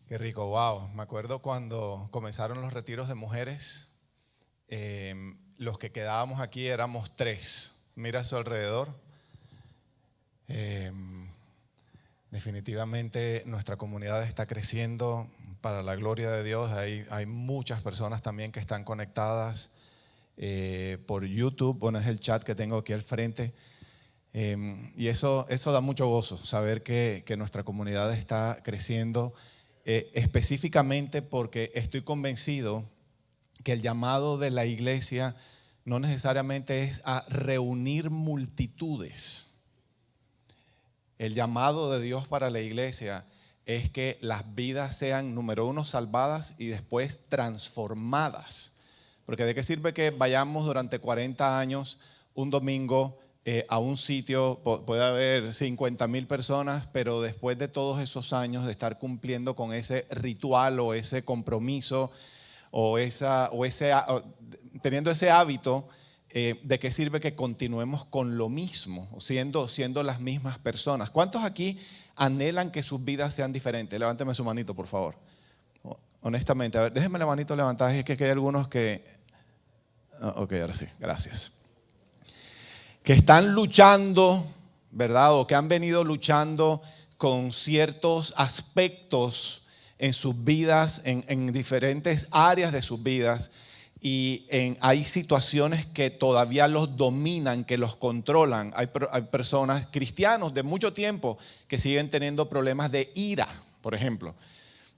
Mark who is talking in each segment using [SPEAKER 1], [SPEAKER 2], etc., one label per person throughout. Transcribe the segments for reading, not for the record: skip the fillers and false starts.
[SPEAKER 1] Qué rico, wow. Me acuerdo cuando comenzaron los retiros de mujeres, los que quedábamos aquí éramos 3. Mira a su alrededor. Eh, Definitivamente nuestra comunidad está creciendo para la gloria de Dios. Hay muchas personas también que están conectadas por YouTube. Bueno, es el chat que tengo aquí al frente. Y eso da mucho gozo, saber que nuestra comunidad está creciendo. Específicamente porque estoy convencido que el llamado de la iglesia no necesariamente es a reunir multitudes. El llamado de Dios para la iglesia es que las vidas sean, número uno, salvadas y después transformadas. Porque ¿de qué sirve que vayamos durante 40 años un domingo a un sitio? Puede haber 50,000 personas, pero después de todos esos años de estar cumpliendo con ese ritual o ese compromiso teniendo ese hábito, ¿de qué sirve que continuemos con lo mismo, siendo las mismas personas? ¿Cuántos aquí anhelan que sus vidas sean diferentes? Levánteme su manito, por favor. Honestamente, a ver, déjenme la manito levantada. Es que hay algunos que... Ok, ahora sí, gracias. Que están luchando, ¿verdad? O que han venido luchando con ciertos aspectos en sus vidas, en diferentes áreas de sus vidas. Y hay situaciones que todavía los dominan, que los controlan. Hay personas, cristianos de mucho tiempo, que siguen teniendo problemas de ira, por ejemplo.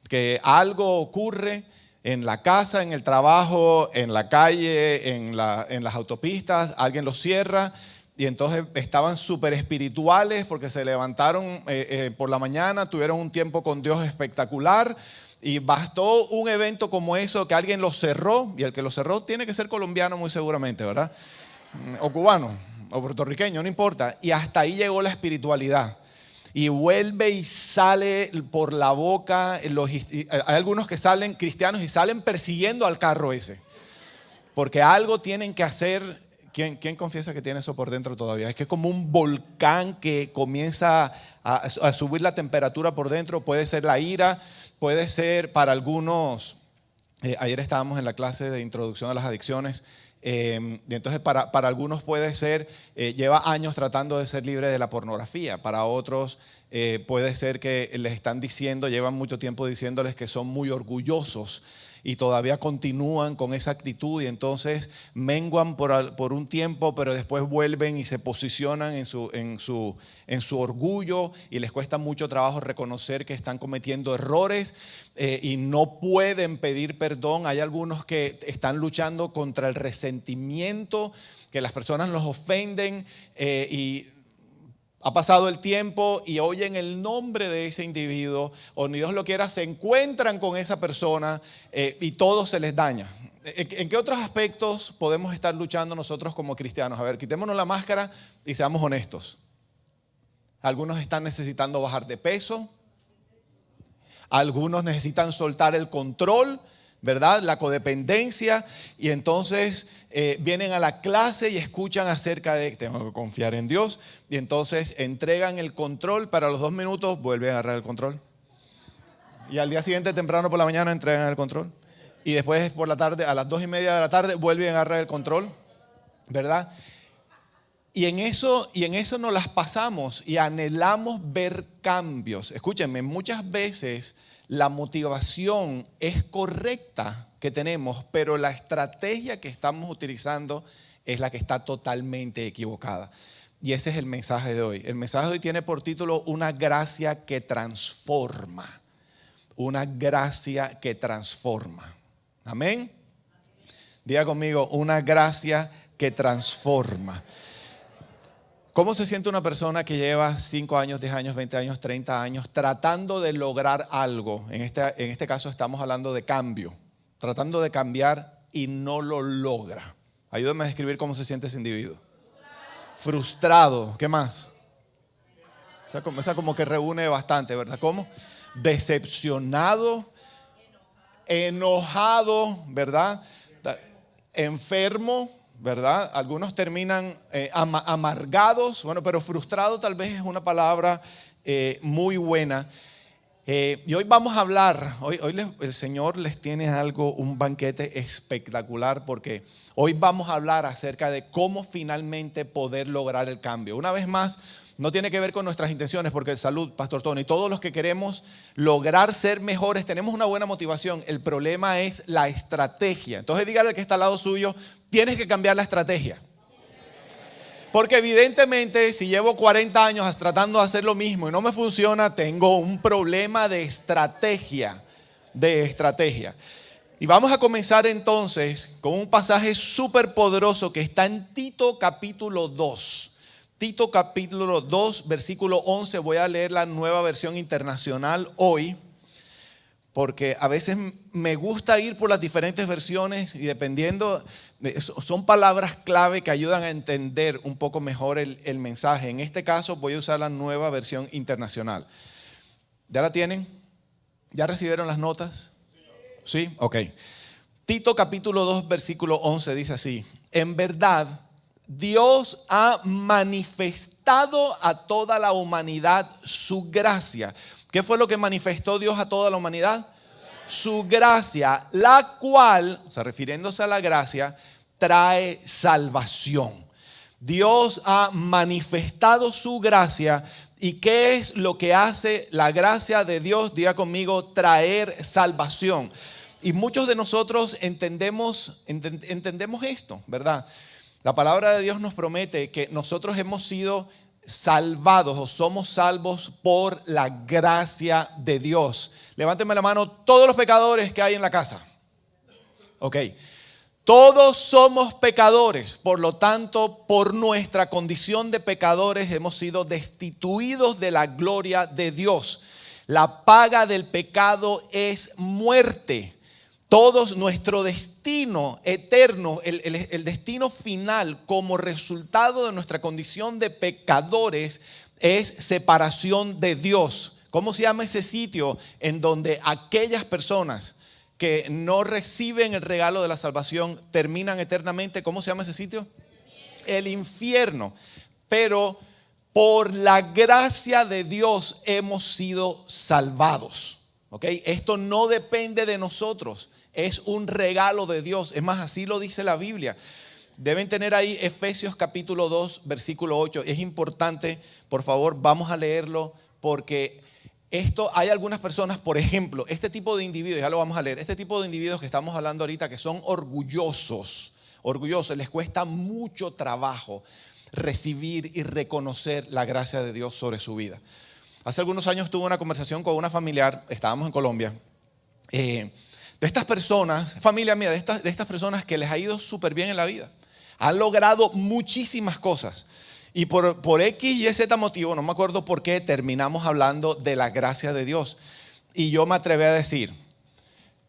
[SPEAKER 1] Que algo ocurre en la casa, en el trabajo, en la calle, en las autopistas, alguien los cierra y entonces estaban súper espirituales porque se levantaron por la mañana, tuvieron un tiempo con Dios espectacular y bastó un evento como eso que alguien los cerró, y el que los cerró tiene que ser colombiano muy seguramente, ¿verdad? O cubano, o puertorriqueño, no importa, y hasta ahí llegó la espiritualidad. Y vuelve y sale por la boca. Hay algunos que salen cristianos y salen persiguiendo al carro ese. Porque algo tienen que hacer. ¿Quién confiesa que tiene eso por dentro todavía? Es que es como un volcán que comienza a subir la temperatura por dentro. Puede ser la ira, puede ser para algunos. Ayer estábamos en la clase de introducción a las adicciones. Y entonces para algunos puede ser, lleva años tratando de ser libre de la pornografía. Para otros puede ser que les están diciendo, llevan mucho tiempo diciéndoles que son muy orgullosos y todavía continúan con esa actitud, y entonces menguan por un tiempo, pero después vuelven y se posicionan en su orgullo, y les cuesta mucho trabajo reconocer que están cometiendo errores y no pueden pedir perdón. Hay algunos que están luchando contra el resentimiento, que las personas los ofenden y ha pasado el tiempo y oyen el nombre de ese individuo, o ni Dios lo quiera, se encuentran con esa persona y todo se les daña. ¿En qué otros aspectos podemos estar luchando nosotros como cristianos? A ver, quitémonos la máscara y seamos honestos. Algunos están necesitando bajar de peso. Algunos necesitan soltar el control, ¿verdad? La codependencia. Y entonces vienen a la clase y escuchan acerca de tengo que confiar en Dios. Y entonces entregan el control. Para los 2 minutos vuelven a agarrar el control. Y al día siguiente, temprano por la mañana, entregan el control. Y después por la tarde, a las 2:30 de la tarde, vuelven a agarrar el control, ¿verdad? Y en eso nos las pasamos y anhelamos ver cambios. Escúchenme, muchas veces la motivación es correcta que tenemos, pero la estrategia que estamos utilizando es la que está totalmente equivocada. Y ese es el mensaje de hoy. El mensaje de hoy tiene por título Una gracia que transforma. Una gracia que transforma. Amén. Diga conmigo, una gracia que transforma. ¿Cómo se siente una persona que lleva 5 años, 10 años, 20 años, 30 años tratando de lograr algo? En este caso estamos hablando de cambio. Tratando de cambiar y no lo logra. Ayúdame a describir cómo se siente ese individuo. Frustrado. ¿Qué más? Esa como que reúne bastante, ¿verdad? ¿Cómo? Decepcionado, enojado, ¿verdad? Enfermo, ¿verdad? Algunos terminan amargados, bueno, pero frustrado tal vez es una palabra muy buena. Y hoy vamos a hablar, el Señor les tiene un banquete espectacular, porque hoy vamos a hablar acerca de cómo finalmente poder lograr el cambio. Una vez más, no tiene que ver con nuestras intenciones, porque salud, Pastor Tony, todos los que queremos lograr ser mejores tenemos una buena motivación. El problema es la estrategia. Entonces dígale al que está al lado suyo, tienes que cambiar la estrategia. Porque evidentemente si llevo 40 años tratando de hacer lo mismo y no me funciona, tengo un problema de estrategia. Y vamos a comenzar entonces con un pasaje súper poderoso que está en Tito capítulo 2. Tito capítulo 2, versículo 11. Voy a leer la Nueva Versión Internacional hoy, porque a veces me gusta ir por las diferentes versiones y dependiendo, son palabras clave que ayudan a entender un poco mejor el mensaje. En este caso voy a usar la Nueva Versión Internacional. ¿Ya la tienen? ¿Ya recibieron las notas? ¿Sí? Ok. Tito capítulo 2, versículo 11 dice así: en verdad, Dios ha manifestado a toda la humanidad su gracia. ¿Qué fue lo que manifestó Dios a toda la humanidad? Su gracia, la cual, o sea, refiriéndose a la gracia, trae salvación. Dios ha manifestado su gracia. ¿Y qué es lo que hace la gracia de Dios? Diga conmigo, traer salvación. Y muchos de nosotros entendemos esto, ¿verdad? La palabra de Dios nos promete que nosotros hemos sido salvados o somos salvos por la gracia de Dios. Levánteme la mano todos los pecadores que hay en la casa. Ok. Todos somos pecadores, por lo tanto, por nuestra condición de pecadores hemos sido destituidos de la gloria de Dios. La paga del pecado es muerte. Todos nuestro destino eterno, el destino final como resultado de nuestra condición de pecadores es separación de Dios. ¿Cómo se llama ese sitio en donde aquellas personas que no reciben el regalo de la salvación terminan eternamente? ¿Cómo se llama ese sitio? El infierno. Pero por la gracia de Dios hemos sido salvados. ¿Ok? Esto no depende de nosotros. Es un regalo de Dios. Es más, así lo dice la Biblia. Deben tener ahí Efesios capítulo 2, versículo 8. Es importante, por favor, vamos a leerlo, porque hay algunas personas, por ejemplo, este tipo de individuos, ya lo vamos a leer, este tipo de individuos que estamos hablando ahorita, que son orgullosos, les cuesta mucho trabajo recibir y reconocer la gracia de Dios sobre su vida. Hace algunos años tuve una conversación con una familiar, estábamos en Colombia, de estas personas, familia mía, de estas personas que les ha ido súper bien en la vida. Han logrado muchísimas cosas. Y por X y Z motivo, no me acuerdo por qué, terminamos hablando de la gracia de Dios. Y yo me atreví a decir,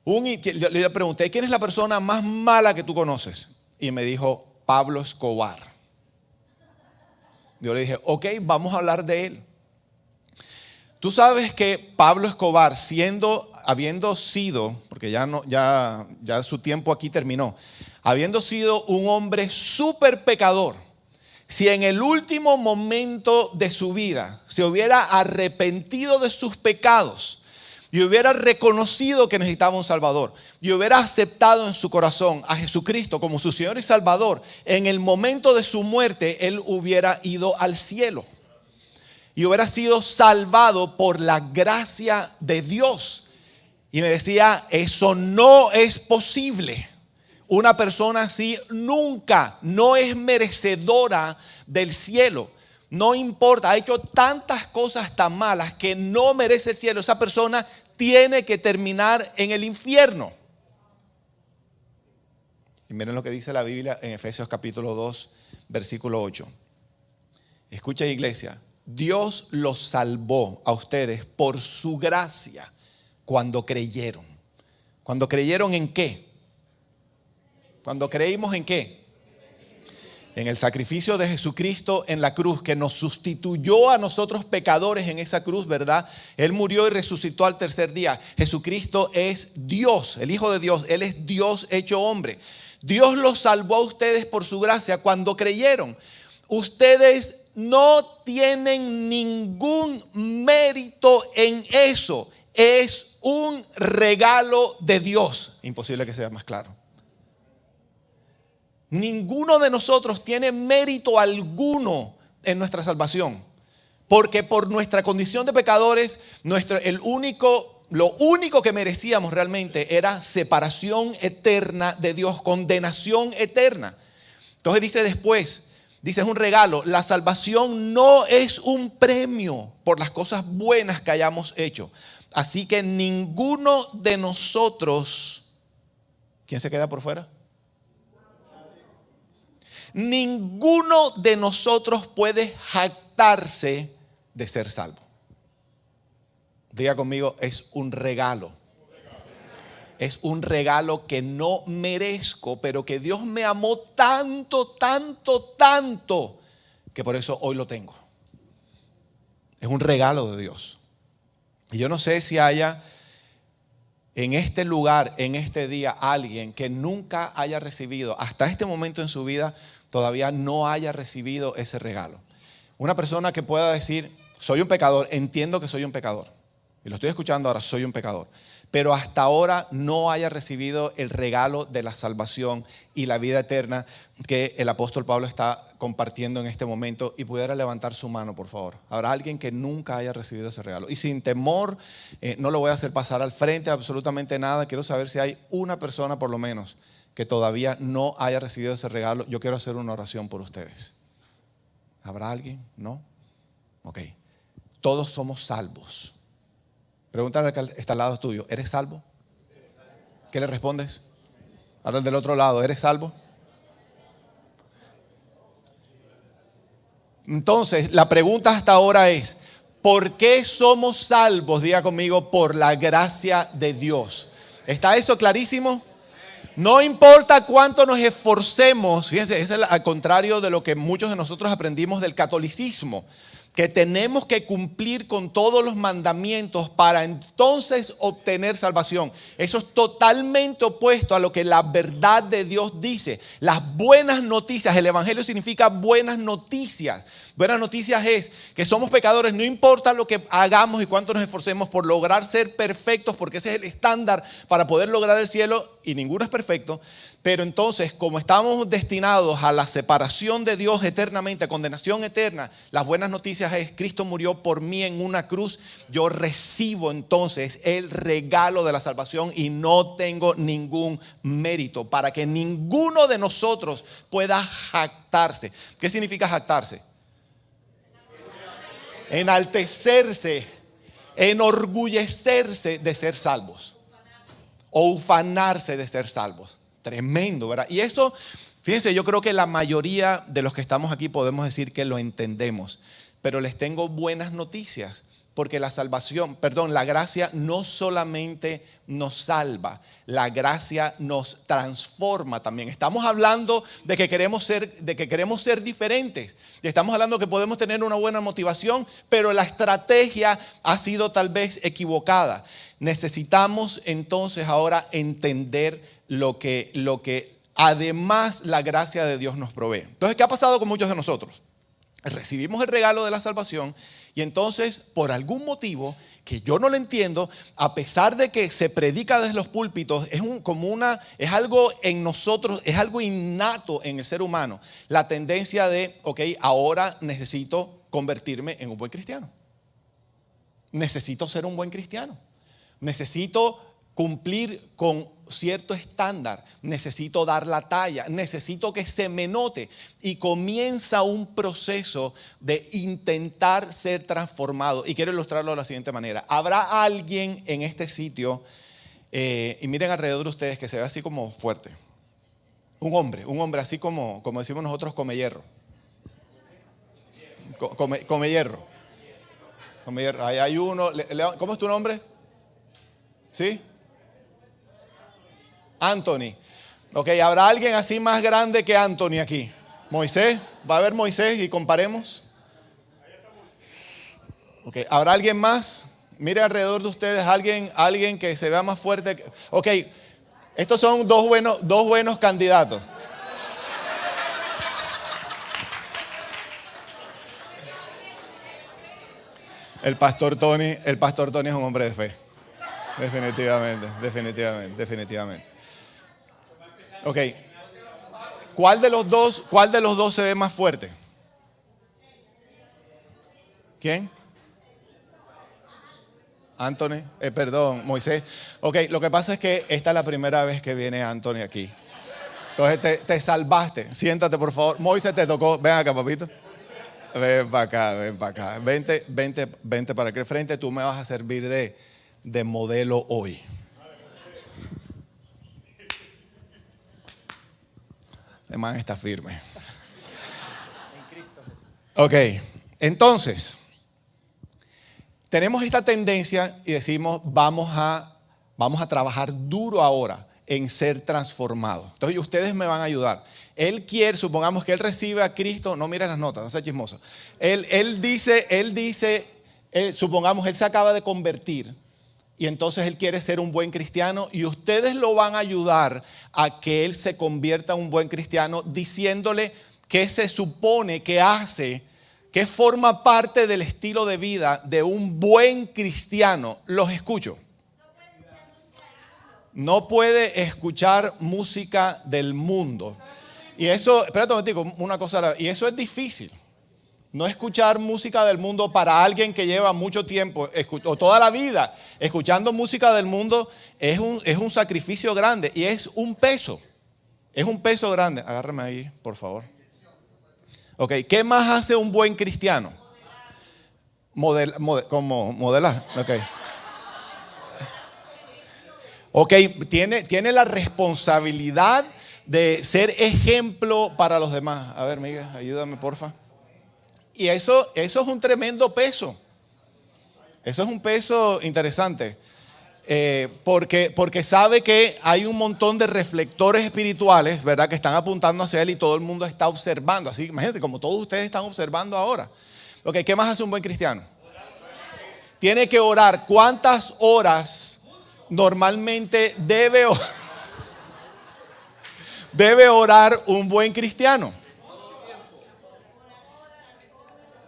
[SPEAKER 1] le pregunté, ¿quién es la persona más mala que tú conoces? Y me dijo, Pablo Escobar. Yo le dije, ok, vamos a hablar de él. Tú sabes que Pablo Escobar, habiendo sido, porque ya su tiempo aquí terminó, habiendo sido un hombre súper pecador, si en el último momento de su vida se hubiera arrepentido de sus pecados y hubiera reconocido que necesitaba un Salvador y hubiera aceptado en su corazón a Jesucristo como su Señor y Salvador, en el momento de su muerte él hubiera ido al cielo. Y hubiera sido salvado por la gracia de Dios. Y me decía, eso no es posible. Una persona así nunca, no es merecedora del cielo. No importa, ha hecho tantas cosas tan malas que no merece el cielo. Esa persona tiene que terminar en el infierno. Y miren lo que dice la Biblia en Efesios capítulo 2, versículo 8. Escucha, iglesia. Dios los salvó a ustedes por su gracia cuando creyeron. ¿Cuando creyeron en qué? ¿Cuando creímos en qué? En el sacrificio de Jesucristo en la cruz, que nos sustituyó a nosotros pecadores en esa cruz, ¿verdad? Él murió y resucitó al tercer día. Jesucristo es Dios, el Hijo de Dios. Él es Dios hecho hombre. Dios los salvó a ustedes por su gracia cuando creyeron. Ustedes no tienen ningún mérito en eso. es un regalo de Dios. Imposible que sea más claro. Ninguno de nosotros tiene mérito alguno en nuestra salvación. Porque por nuestra condición de pecadores, lo único que merecíamos realmente era separación eterna de Dios, condenación eterna. Entonces dice después, dice es un regalo. La salvación no es un premio por las cosas buenas que hayamos hecho. Así que ninguno de nosotros, ¿quién se queda por fuera? Ninguno de nosotros puede jactarse de ser salvo. Diga conmigo, es un regalo. Es un regalo que no merezco, pero que Dios me amó tanto, tanto, tanto, que por eso hoy lo tengo. Es un regalo de Dios. Y yo no sé si haya en este lugar, en este día, alguien que nunca haya recibido, hasta este momento en su vida, todavía no haya recibido ese regalo. Una persona que pueda decir, soy un pecador, entiendo que soy un pecador. Y lo estoy escuchando ahora, soy un pecador. Pero hasta ahora no haya recibido el regalo de la salvación y la vida eterna que el apóstol Pablo está compartiendo en este momento, y pudiera levantar su mano, por favor. ¿Habrá alguien que nunca haya recibido ese regalo? Y sin temor, no lo voy a hacer pasar al frente absolutamente nada. Quiero saber si hay una persona por lo menos que todavía no haya recibido ese regalo. Yo quiero hacer una oración por ustedes. ¿Habrá alguien? ¿No? Ok. Todos somos salvos. Pregúntale al que está al lado tuyo, ¿eres salvo? ¿Qué le respondes? Ahora el del otro lado, ¿eres salvo? Entonces, la pregunta hasta ahora es, ¿por qué somos salvos? Diga conmigo, por la gracia de Dios. ¿Está eso clarísimo? No importa cuánto nos esforcemos, fíjense, es al contrario de lo que muchos de nosotros aprendimos del catolicismo, que tenemos que cumplir con todos los mandamientos para entonces obtener salvación. Eso es totalmente opuesto a lo que la verdad de Dios dice. Las buenas noticias, el evangelio significa buenas noticias. Buenas noticias es que somos pecadores, no importa lo que hagamos y cuánto nos esforcemos por lograr ser perfectos, porque ese es el estándar para poder lograr el cielo, y ninguno es perfecto. Pero entonces, como estamos destinados a la separación de Dios eternamente, a condenación eterna, las buenas noticias es: Cristo murió por mí en una cruz. Yo recibo entonces el regalo de la salvación y no tengo ningún mérito, para que ninguno de nosotros pueda jactarse. ¿Qué significa jactarse? Enaltecerse, enorgullecerse de ser salvos, o ufanarse de ser salvos. Tremendo, ¿verdad? Y esto, fíjense, yo creo que la mayoría de los que estamos aquí podemos decir que lo entendemos. Pero les tengo buenas noticias, porque la gracia no solamente nos salva, la gracia nos transforma también. Estamos hablando de que queremos ser diferentes. Y estamos hablando que podemos tener una buena motivación, pero la estrategia ha sido tal vez equivocada. Necesitamos entonces ahora entender lo que además la gracia de Dios nos provee. Entonces, ¿qué ha pasado con muchos de nosotros? Recibimos el regalo de la salvación y entonces, por algún motivo que yo no lo entiendo, a pesar de que se predica desde los púlpitos, es algo en nosotros, es algo innato en el ser humano, la tendencia de, ahora necesito convertirme en un buen cristiano. Necesito ser un buen cristiano. Necesito cumplir con cierto estándar, necesito dar la talla, necesito que se me note, y comienza un proceso de intentar ser transformado. Y quiero ilustrarlo de la siguiente manera: habrá alguien en este sitio, y miren alrededor de ustedes, que se ve así como fuerte, un hombre así como decimos nosotros, come hierro, come hierro, ahí hay uno. ¿Cómo es tu nombre? ¿Sí? Anthony. ¿Habrá alguien así más grande que Anthony aquí? Moisés. ¿Va a haber Moisés y comparemos? ¿Habrá alguien más? Mire alrededor de ustedes, alguien que se vea más fuerte. Estos son dos buenos candidatos. El pastor Tony es un hombre de fe. Definitivamente. Ok. ¿Cuál de los dos se ve más fuerte? ¿Quién? Anthony, perdón, Moisés. Ok, lo que pasa es que esta es la primera vez que viene Anthony aquí. Entonces te salvaste. Siéntate, por favor. Moisés, te tocó. Ven acá, papito. Ven para acá. Vente para aquí al frente. Tú me vas a servir de modelo hoy. El man está firme. Ok, entonces, tenemos esta tendencia y decimos, vamos a trabajar duro ahora en ser transformados. Entonces, ustedes me van a ayudar. Él quiere, supongamos que él recibe a Cristo, no mire las notas, no sea chismoso. Él dice, supongamos, él se acaba de convertir. Y entonces él quiere ser un buen cristiano y ustedes lo van a ayudar a que él se convierta en un buen cristiano diciéndole qué se supone que hace, que forma parte del estilo de vida de un buen cristiano. Los escucho. No puede escuchar música del mundo. Y eso, espérate un momentico, una cosa, y eso es difícil. No escuchar música del mundo para alguien que lleva mucho tiempo o toda la vida escuchando música del mundo es un sacrificio grande y es un peso. Es un peso grande. Agárrame ahí, por favor. Ok, ¿qué más hace un buen cristiano? Modelar. Ok, tiene la responsabilidad de ser ejemplo para los demás. A ver, Miguel, ayúdame, porfa. Y eso es un tremendo peso. Eso es un peso interesante. Porque sabe que hay un montón de reflectores espirituales, ¿verdad?, que están apuntando hacia él y todo el mundo está observando. Así, imagínense, como todos ustedes están observando ahora. Ok, ¿qué más hace un buen cristiano? Tiene que orar. ¿Cuántas horas normalmente debe orar un buen cristiano?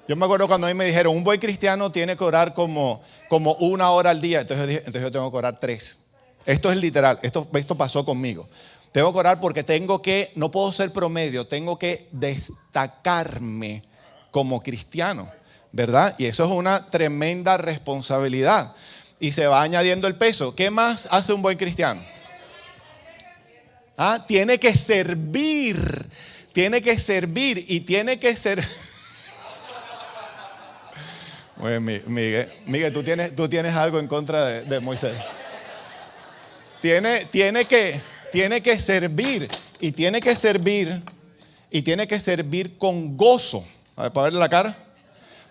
[SPEAKER 1] Yo me acuerdo cuando a mí me dijeron, un buen cristiano tiene que orar como 1 hora al día. Entonces yo tengo que orar 3. Esto es literal, esto pasó conmigo. Tengo que orar porque no puedo ser promedio, tengo que destacarme como cristiano, ¿verdad? Y eso es una tremenda responsabilidad. Y se va añadiendo el peso. ¿Qué más hace un buen cristiano? Tiene que servir y tiene que ser... Miguel, tú tienes algo en contra de Moisés. Tiene que servir y tiene que servir con gozo. A ver, para verle la cara.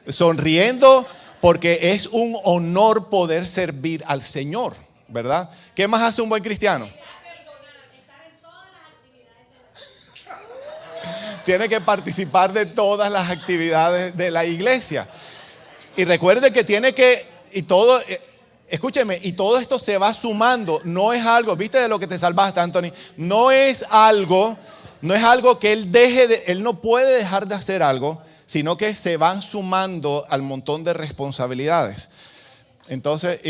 [SPEAKER 1] Sonriendo, porque es un honor poder servir al Señor, ¿verdad? ¿Qué más hace un buen cristiano? Tiene que participar de todas las actividades de la iglesia. Y recuerde que escúcheme, y todo esto se va sumando. No es algo, ¿viste de lo que te salvaste, Anthony? No es algo que él no puede dejar de hacer algo, sino que se van sumando al montón de responsabilidades. Entonces,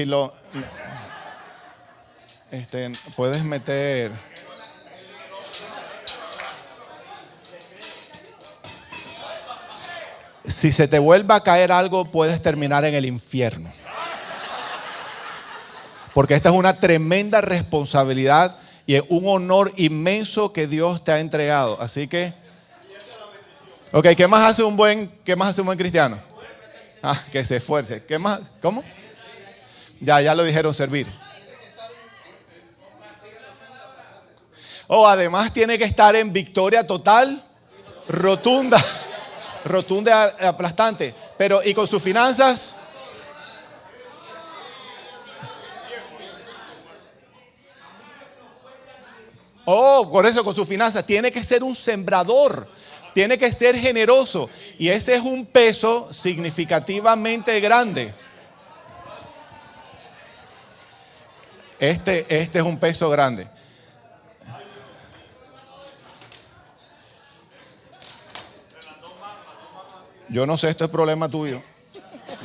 [SPEAKER 1] puedes meter... Si se te vuelve a caer algo, puedes terminar en el infierno. Porque esta es una tremenda responsabilidad y es un honor inmenso que Dios te ha entregado. Así que, ok, ¿qué más hace un buen cristiano? Que se esfuerce. ¿Qué más? ¿Cómo? Ya lo dijeron, servir. Además tiene que estar en victoria total, rotunda y aplastante. Pero, ¿y con sus finanzas? Por eso con sus finanzas tiene que ser un sembrador, tiene que ser generoso. Y ese es un peso significativamente grande. Este es un peso grande. Yo no sé, esto es problema tuyo.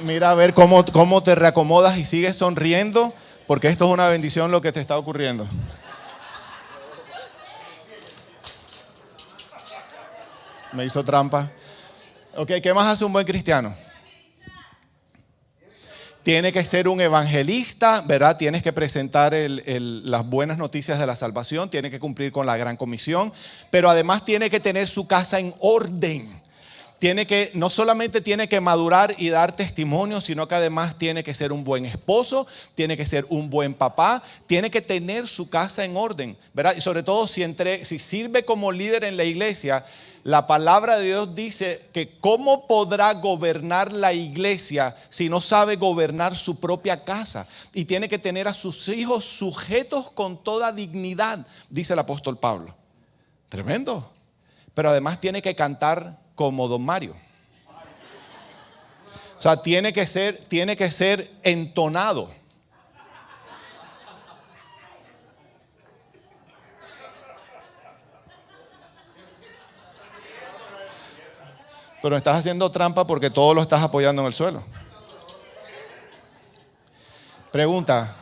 [SPEAKER 1] Mira a ver cómo te reacomodas y sigues sonriendo Porque esto es una bendición lo que te está ocurriendo. Me hizo trampa. Ok, ¿qué más hace un buen cristiano? Tiene que ser un evangelista, ¿verdad? Tienes que presentar las buenas noticias de la salvación, tiene que cumplir con la gran comisión, pero además tiene que tener su casa en orden. No solamente tiene que madurar y dar testimonio, sino que además tiene que ser un buen esposo, tiene que ser un buen papá, tiene que tener su casa en orden, ¿verdad? Y sobre todo si sirve como líder en la iglesia, la palabra de Dios dice que cómo podrá gobernar la iglesia si no sabe gobernar su propia casa. Y tiene que tener a sus hijos sujetos con toda dignidad, dice el apóstol Pablo. Tremendo. Pero además tiene que cantar como Don Mario. O sea, tiene que ser entonado. Pero estás haciendo trampa porque todo lo estás apoyando en el suelo. Pregunta.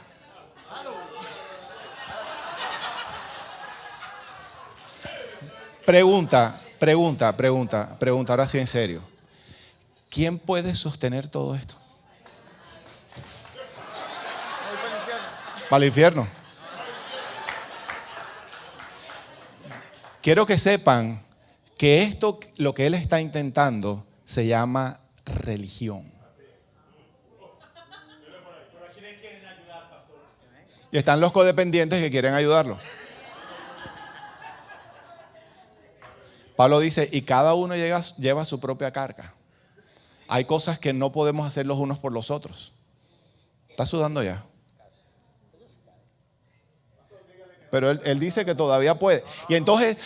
[SPEAKER 1] Pregunta, ahora sí en serio. ¿Quién puede sostener todo esto? Para el infierno. Quiero que sepan que esto, lo que él está intentando, se llama religión. Y están los codependientes que quieren ayudarlo. Pablo dice, y cada uno lleva su propia carga. Hay cosas que no podemos hacer los unos por los otros. ¿Está sudando ya? Pero él dice que todavía puede. Y entonces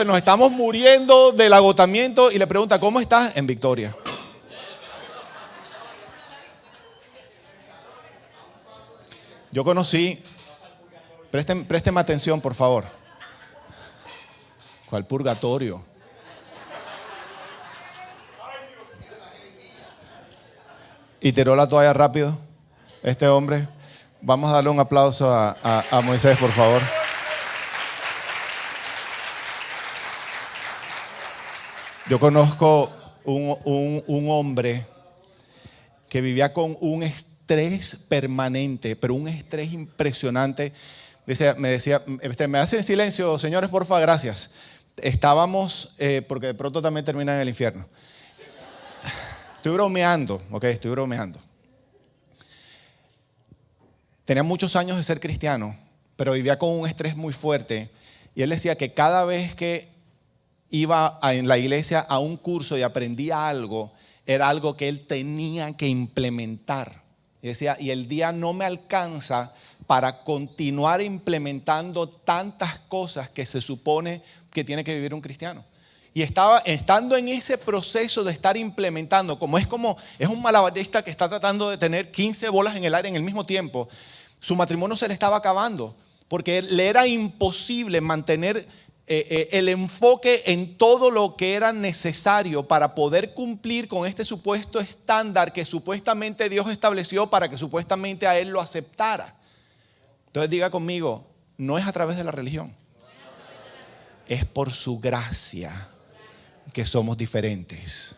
[SPEAKER 1] nos estamos muriendo del agotamiento y le pregunta, ¿cómo estás? En victoria. Yo conocí, présteme atención por favor. ¿Cuál purgatorio? Y tiró la toalla rápido, este hombre. Vamos a darle un aplauso a Moisés, por favor. Yo conozco un hombre que vivía con un estrés permanente, pero un estrés impresionante. Me decía, me hacen silencio, señores, porfa, gracias. Estábamos, porque de pronto también termina en el infierno. Estoy bromeando, ok, estoy bromeando. Tenía muchos años de ser cristiano, pero vivía con un estrés muy fuerte. Y él decía que cada vez que iba en la iglesia a un curso y aprendía algo, era algo que él tenía que implementar. Y decía, y el día no me alcanza para continuar implementando tantas cosas que se supone que tiene que vivir un cristiano. Y estando en ese proceso de estar implementando, es un malabarista que está tratando de tener 15 bolas en el aire en el mismo tiempo, su matrimonio se le estaba acabando, porque le era imposible mantener el enfoque en todo lo que era necesario para poder cumplir con este supuesto estándar que supuestamente Dios estableció para que supuestamente a él lo aceptara. Entonces diga conmigo, no es a través de la religión, es por su gracia que somos diferentes.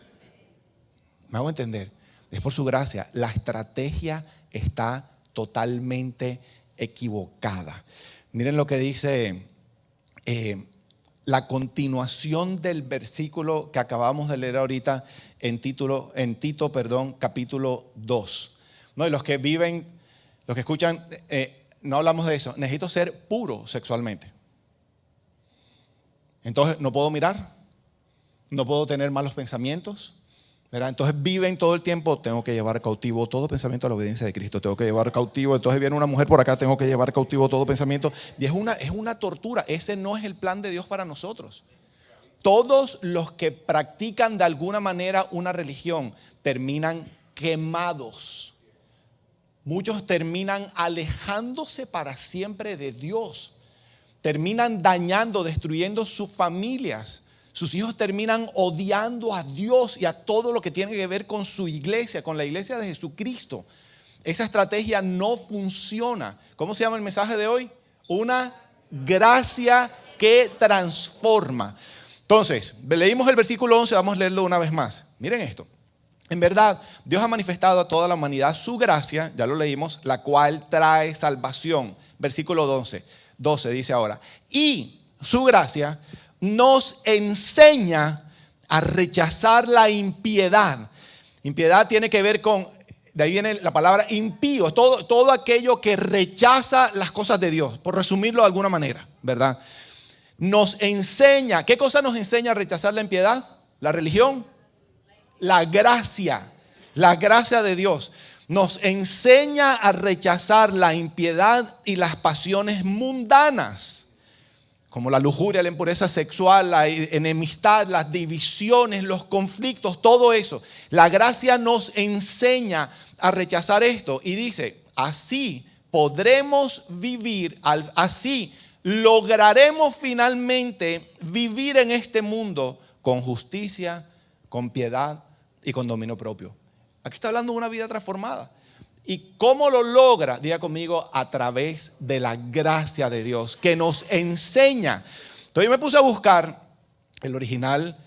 [SPEAKER 1] ¿Me hago entender? Es por su gracia. La estrategia está totalmente equivocada. Miren lo que dice la continuación del versículo que acabamos de leer ahorita en Tito, capítulo 2. No, y los que escuchan, no hablamos de eso. Necesito ser puro sexualmente. Entonces no puedo mirar. No puedo tener malos pensamientos, ¿verdad? Entonces viven todo el tiempo, tengo que llevar cautivo todo pensamiento a la obediencia de Cristo, tengo que llevar cautivo, entonces viene una mujer por acá, tengo que llevar cautivo todo pensamiento. Y es una tortura, ese no es el plan de Dios para nosotros. Todos los que practican de alguna manera una religión terminan quemados. Muchos terminan alejándose para siempre de Dios. Terminan dañando, destruyendo sus familias. Sus hijos terminan odiando a Dios y a todo lo que tiene que ver con su iglesia, con la iglesia de Jesucristo. Esa estrategia no funciona. ¿Cómo se llama el mensaje de hoy? Una gracia que transforma. Entonces, leímos el versículo 11, vamos a leerlo una vez más. Miren esto. En verdad, Dios ha manifestado a toda la humanidad su gracia, ya lo leímos, la cual trae salvación. Versículo 12 dice ahora. Y su gracia nos enseña a rechazar la impiedad. Impiedad tiene que ver con, de ahí viene la palabra impío, todo aquello que rechaza las cosas de Dios, por resumirlo de alguna manera, ¿verdad? Nos enseña, ¿qué cosa nos enseña a rechazar la impiedad? ¿La religión? La gracia de Dios. Nos enseña a rechazar la impiedad y las pasiones mundanas, como la lujuria, la impureza sexual, la enemistad, las divisiones, los conflictos, todo eso. La gracia nos enseña a rechazar esto y dice, así podremos vivir, así lograremos finalmente vivir en este mundo con justicia, con piedad y con dominio propio. Aquí está hablando de una vida transformada. ¿Y cómo lo logra? Diga conmigo, a través de la gracia de Dios que nos enseña. Entonces yo me puse a buscar el original,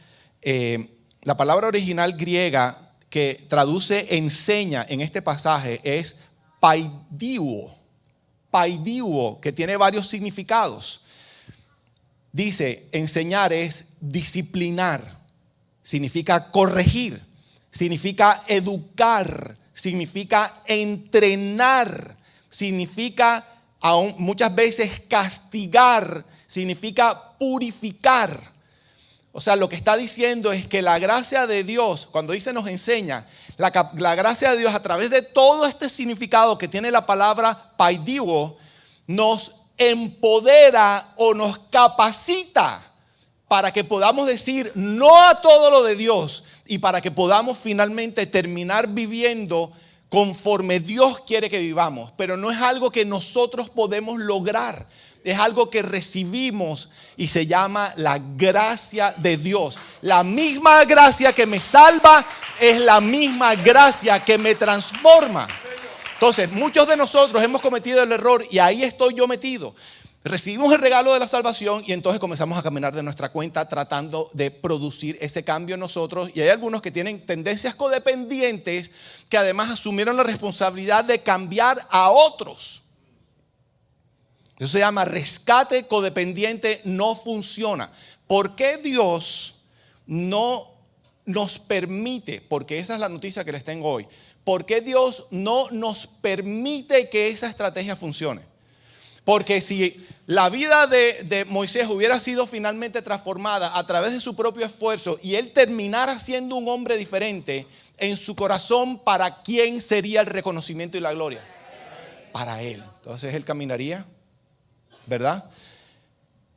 [SPEAKER 1] la palabra original griega que traduce enseña en este pasaje es paidiuo, que tiene varios significados. Dice, enseñar es disciplinar, significa corregir, significa educar, significa entrenar, significa muchas veces castigar, significa purificar. O sea, lo que está diciendo es que la gracia de Dios, cuando dice nos enseña, la gracia de Dios a través de todo este significado que tiene la palabra paidiuo, nos empodera o nos capacita para que podamos decir no a todo lo de Dios y para que podamos finalmente terminar viviendo conforme Dios quiere que vivamos. Pero no es algo que nosotros podemos lograr, es algo que recibimos y se llama la gracia de Dios. La misma gracia que me salva es la misma gracia que me transforma. Entonces, muchos de nosotros hemos cometido el error y ahí estoy yo metido. Recibimos el regalo de la salvación y entonces comenzamos a caminar de nuestra cuenta tratando de producir ese cambio en nosotros. Y hay algunos que tienen tendencias codependientes que además asumieron la responsabilidad de cambiar a otros. Eso se llama rescate codependiente, no funciona. ¿Por qué Dios no nos permite? Porque esa es la noticia que les tengo hoy. ¿Por qué Dios no nos permite que esa estrategia funcione? Porque si la vida de Moisés hubiera sido finalmente transformada a través de su propio esfuerzo y él terminara siendo un hombre diferente, en su corazón, ¿para quién sería el reconocimiento y la gloria? Para él. Entonces él caminaría, ¿verdad?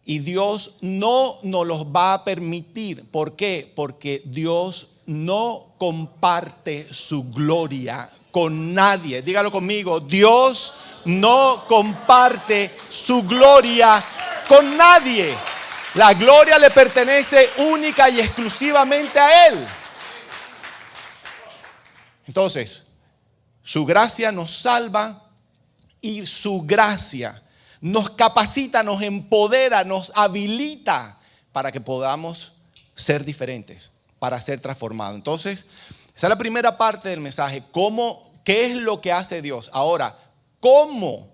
[SPEAKER 1] Y Dios no nos los va a permitir. ¿Por qué? Porque Dios no comparte su gloria con nadie. Dígalo conmigo, Dios no comparte su gloria con nadie. La gloria le pertenece única y exclusivamente a Él. Entonces, su gracia nos salva y su gracia nos capacita, nos empodera, nos habilita para que podamos ser diferentes, para ser transformados. Entonces, esa es la primera parte del mensaje. ¿Qué es lo que hace Dios? Ahora, ¿cómo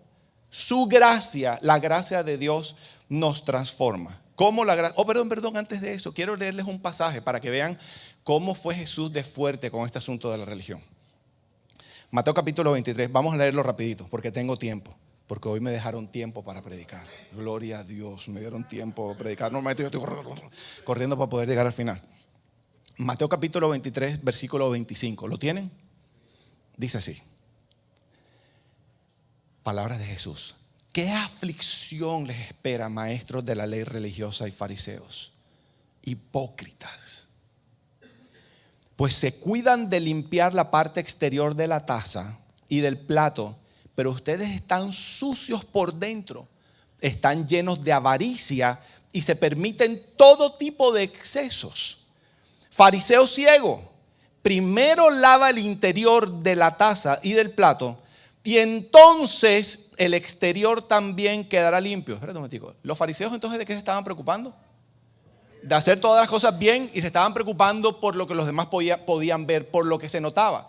[SPEAKER 1] su gracia, la gracia de Dios, nos transforma? ¿Cómo la gracia? Perdón, antes de eso, quiero leerles un pasaje para que vean cómo fue Jesús de fuerte con este asunto de la religión. Mateo capítulo 23, vamos a leerlo rapidito porque tengo tiempo. Porque hoy me dejaron tiempo para predicar. Gloria a Dios, me dieron tiempo para predicar. Normalmente yo estoy corriendo para poder llegar al final. Mateo capítulo 23, versículo 25. ¿Lo tienen? Dice así. Palabras de Jesús. ¿Qué aflicción les espera, maestros de la ley religiosa y fariseos? Hipócritas. Pues se cuidan de limpiar la parte exterior de la taza y del plato, pero ustedes están sucios por dentro, están llenos de avaricia y se permiten todo tipo de excesos. Fariseo ciego, primero lava el interior de la taza y del plato Y entonces el exterior también quedará limpio. Espérate un momentico. Los fariseos entonces, ¿de qué se estaban preocupando? De hacer todas las cosas bien, y se estaban preocupando por lo que los demás podían ver, por lo que se notaba,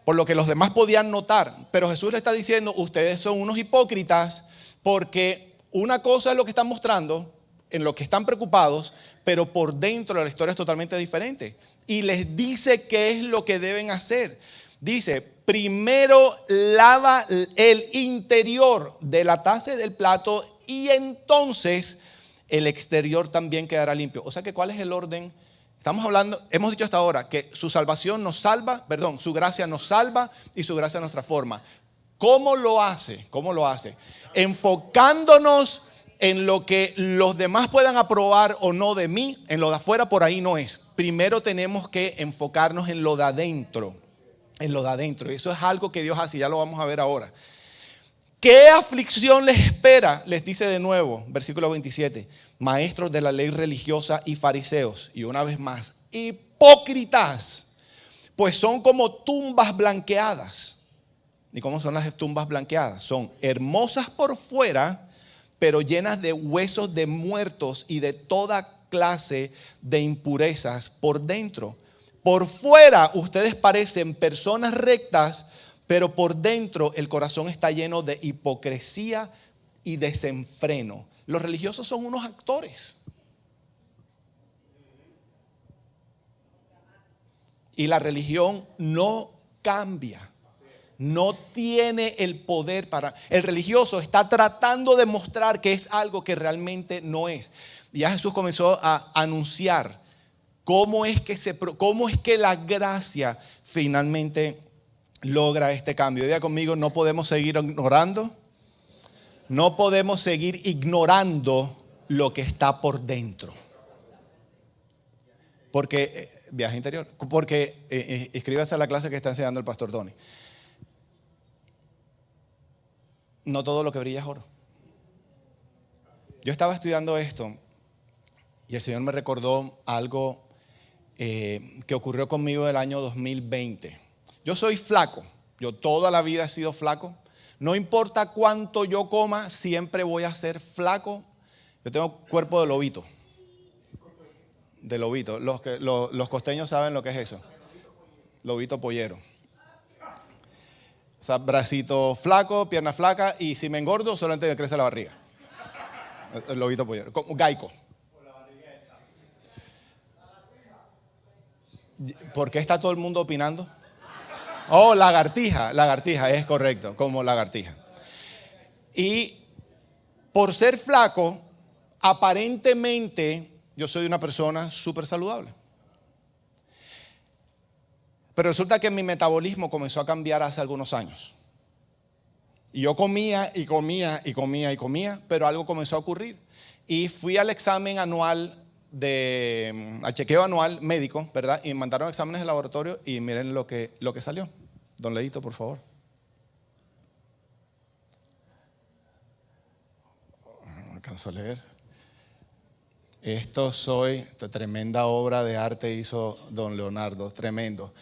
[SPEAKER 1] por lo que los demás podían notar. Pero Jesús le está diciendo, ustedes son unos hipócritas, porque una cosa es lo que están mostrando, en lo que están preocupados, pero por dentro la historia es totalmente diferente. Y les dice qué es lo que deben hacer. Dice, primero lava el interior de la taza y del plato, y entonces el exterior también quedará limpio. O sea que, ¿cuál es el orden? Estamos hablando, hemos dicho hasta ahora que su salvación nos salva, su gracia nos salva y su gracia nos transforma. ¿Cómo lo hace? ¿Cómo lo hace? Enfocándonos en lo que los demás puedan aprobar o no de mí. En lo de afuera por ahí no es. Primero tenemos que enfocarnos en lo de adentro. En lo de adentro. Eso es algo que Dios hace, ya lo vamos a ver ahora. ¿Qué aflicción les espera? Les dice de nuevo, versículo 27. Maestros de la ley religiosa y fariseos. Y una vez más, hipócritas, pues son como tumbas blanqueadas. ¿Y cómo son las tumbas blanqueadas? Son hermosas por fuera, pero llenas de huesos de muertos y de toda clase de impurezas por dentro. Por fuera ustedes parecen personas rectas, pero por dentro el corazón está lleno de hipocresía y desenfreno. Los religiosos son unos actores. Y la religión no cambia. No tiene el poder para... El religioso está tratando de mostrar que es algo que realmente no es. Ya Jesús comenzó a anunciar cómo es que la gracia finalmente logra este cambio. Diga conmigo, no podemos seguir ignorando. No podemos seguir ignorando lo que está por dentro. Porque, viaje interior, porque inscríbase a la clase que está enseñando el pastor Tony. No todo lo que brilla es oro. Yo estaba estudiando esto y el Señor me recordó algo que ocurrió conmigo el año 2020. Yo soy flaco, yo toda la vida he sido flaco. No importa cuánto yo coma, siempre voy a ser flaco. Yo tengo cuerpo de lobito. De lobito. Los costeños saben lo que es eso. Lobito pollero. O sea, bracito flaco, pierna flaca, y si me engordo solamente me crece la barriga. El lobito pollero. Como Gaico. ¿Por qué está todo el mundo opinando? Oh, lagartija, es correcto, como lagartija. Y por ser flaco, aparentemente yo soy una persona súper saludable. Pero resulta que mi metabolismo comenzó a cambiar hace algunos años. Y yo comía, pero algo comenzó a ocurrir. Y fui al examen anual, al chequeo anual médico, ¿verdad? Y me mandaron exámenes de laboratorio y miren lo que salió. Don Leito, por favor. No alcanzo a leer. Esta tremenda obra de arte hizo don Leonardo, tremendo.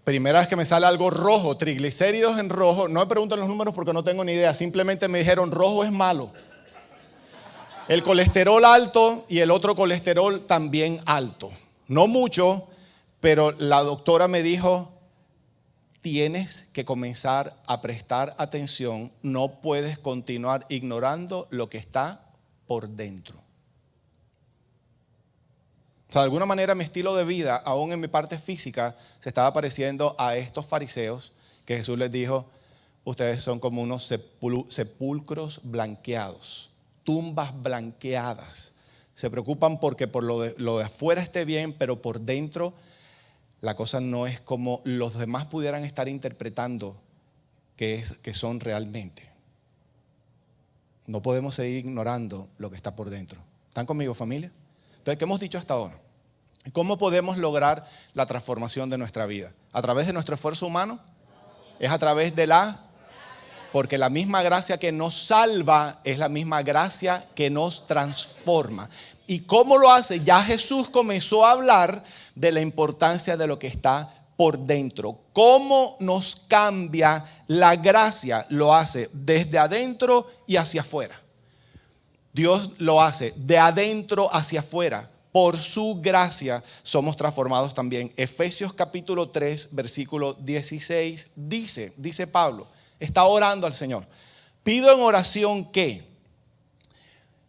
[SPEAKER 1] Primera vez que me sale algo rojo, triglicéridos en rojo. No me pregunten los números porque no tengo ni idea. Simplemente me dijeron, rojo es malo. El colesterol alto y el otro colesterol también alto. No mucho, pero la doctora me dijo, tienes que comenzar a prestar atención. No puedes continuar ignorando lo que está por dentro. O sea, de alguna manera mi estilo de vida, aún en mi parte física, se estaba pareciendo a estos fariseos que Jesús les dijo, ustedes son como unos sepulcros blanqueados, tumbas blanqueadas. Se preocupan porque por lo de afuera esté bien, pero por dentro la cosa no es como los demás pudieran estar interpretando que son realmente. No podemos seguir ignorando lo que está por dentro. ¿Están conmigo, familia? Entonces, ¿qué hemos dicho hasta ahora? ¿Cómo podemos lograr la transformación de nuestra vida? ¿A través de nuestro esfuerzo humano? ¿Es a través de porque la misma gracia que nos salva es la misma gracia que nos transforma? ¿Y cómo lo hace? Ya Jesús comenzó a hablar de la importancia de lo que está por dentro. ¿Cómo nos cambia la gracia? Lo hace desde adentro y hacia afuera. Dios lo hace de adentro hacia afuera. Por su gracia somos transformados también. Efesios capítulo 3, versículo 16 dice Pablo, está orando al Señor. Pido en oración que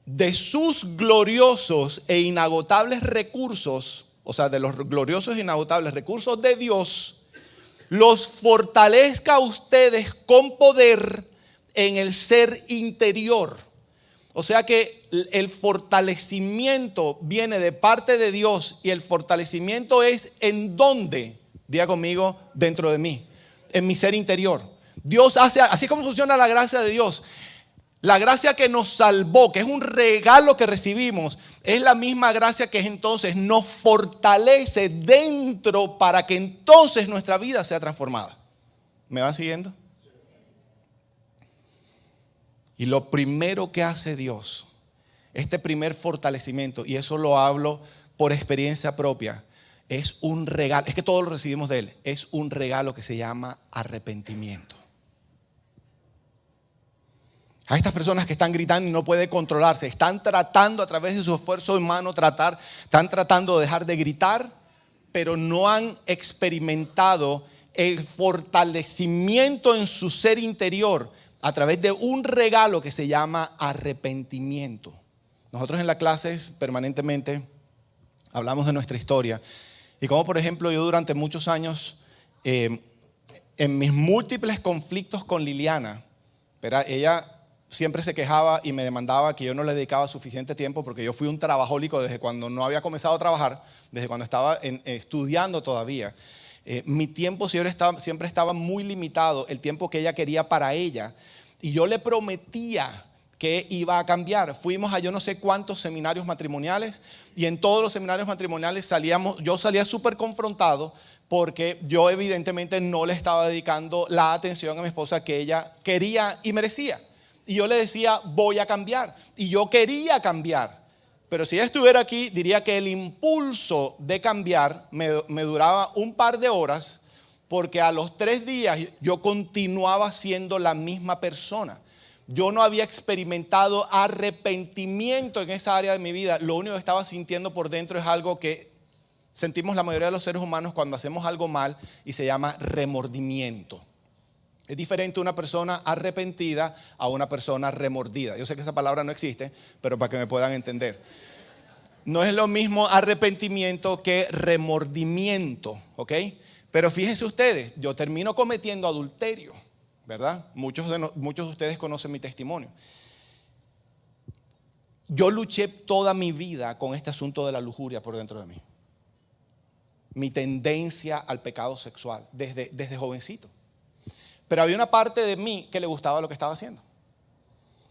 [SPEAKER 1] de sus gloriosos e inagotables recursos, o sea, de los gloriosos e inagotables recursos de Dios, los fortalezca a ustedes con poder en el ser interior. O sea que el fortalecimiento viene de parte de Dios y el fortalecimiento es ¿en dónde? Diga conmigo, dentro de mí, en mi ser interior. Dios hace, así como funciona la gracia de Dios. La gracia que nos salvó, que es un regalo que recibimos, es la misma gracia que entonces nos fortalece dentro para que entonces nuestra vida sea transformada. ¿Me van siguiendo? Y lo primero que hace Dios, este primer fortalecimiento, y eso lo hablo por experiencia propia, es un regalo, es que todos lo recibimos de Él, es un regalo que se llama arrepentimiento. A estas personas que están gritando y no pueden controlarse, están tratando a través de su esfuerzo humano, están tratando de dejar de gritar, pero no han experimentado el fortalecimiento en su ser interior a través de un regalo que se llama arrepentimiento. Nosotros en las clases permanentemente hablamos de nuestra historia y como por ejemplo yo durante muchos años en mis múltiples conflictos con Liliana, ¿verdad? Ella siempre se quejaba y me demandaba que yo no le dedicaba suficiente tiempo porque yo fui un trabajólico desde cuando no había comenzado a trabajar, desde cuando estaba estudiando todavía. Mi tiempo siempre estaba muy limitado, el tiempo que ella quería para ella. Y yo le prometía que iba a cambiar. Fuimos a yo no sé cuántos seminarios matrimoniales y en todos los seminarios matrimoniales yo salía súper confrontado porque yo evidentemente no le estaba dedicando la atención a mi esposa que ella quería y merecía. Y yo le decía, voy a cambiar. Y yo quería cambiar. Pero si ella estuviera aquí, diría que el impulso de cambiar me duraba un par de horas, porque a los 3 días yo continuaba siendo la misma persona. Yo no había experimentado arrepentimiento en esa área de mi vida. Lo único que estaba sintiendo por dentro es algo que sentimos la mayoría de los seres humanos cuando hacemos algo mal y se llama remordimiento. Es diferente una persona arrepentida a una persona remordida. Yo sé que esa palabra no existe, pero para que me puedan entender. No es lo mismo arrepentimiento que remordimiento, ¿ok? Pero fíjense ustedes, yo termino cometiendo adulterio, ¿verdad? Muchos de ustedes conocen mi testimonio. Yo luché toda mi vida con este asunto de la lujuria por dentro de mí. Mi tendencia al pecado sexual desde jovencito. Pero había una parte de mí que le gustaba lo que estaba haciendo.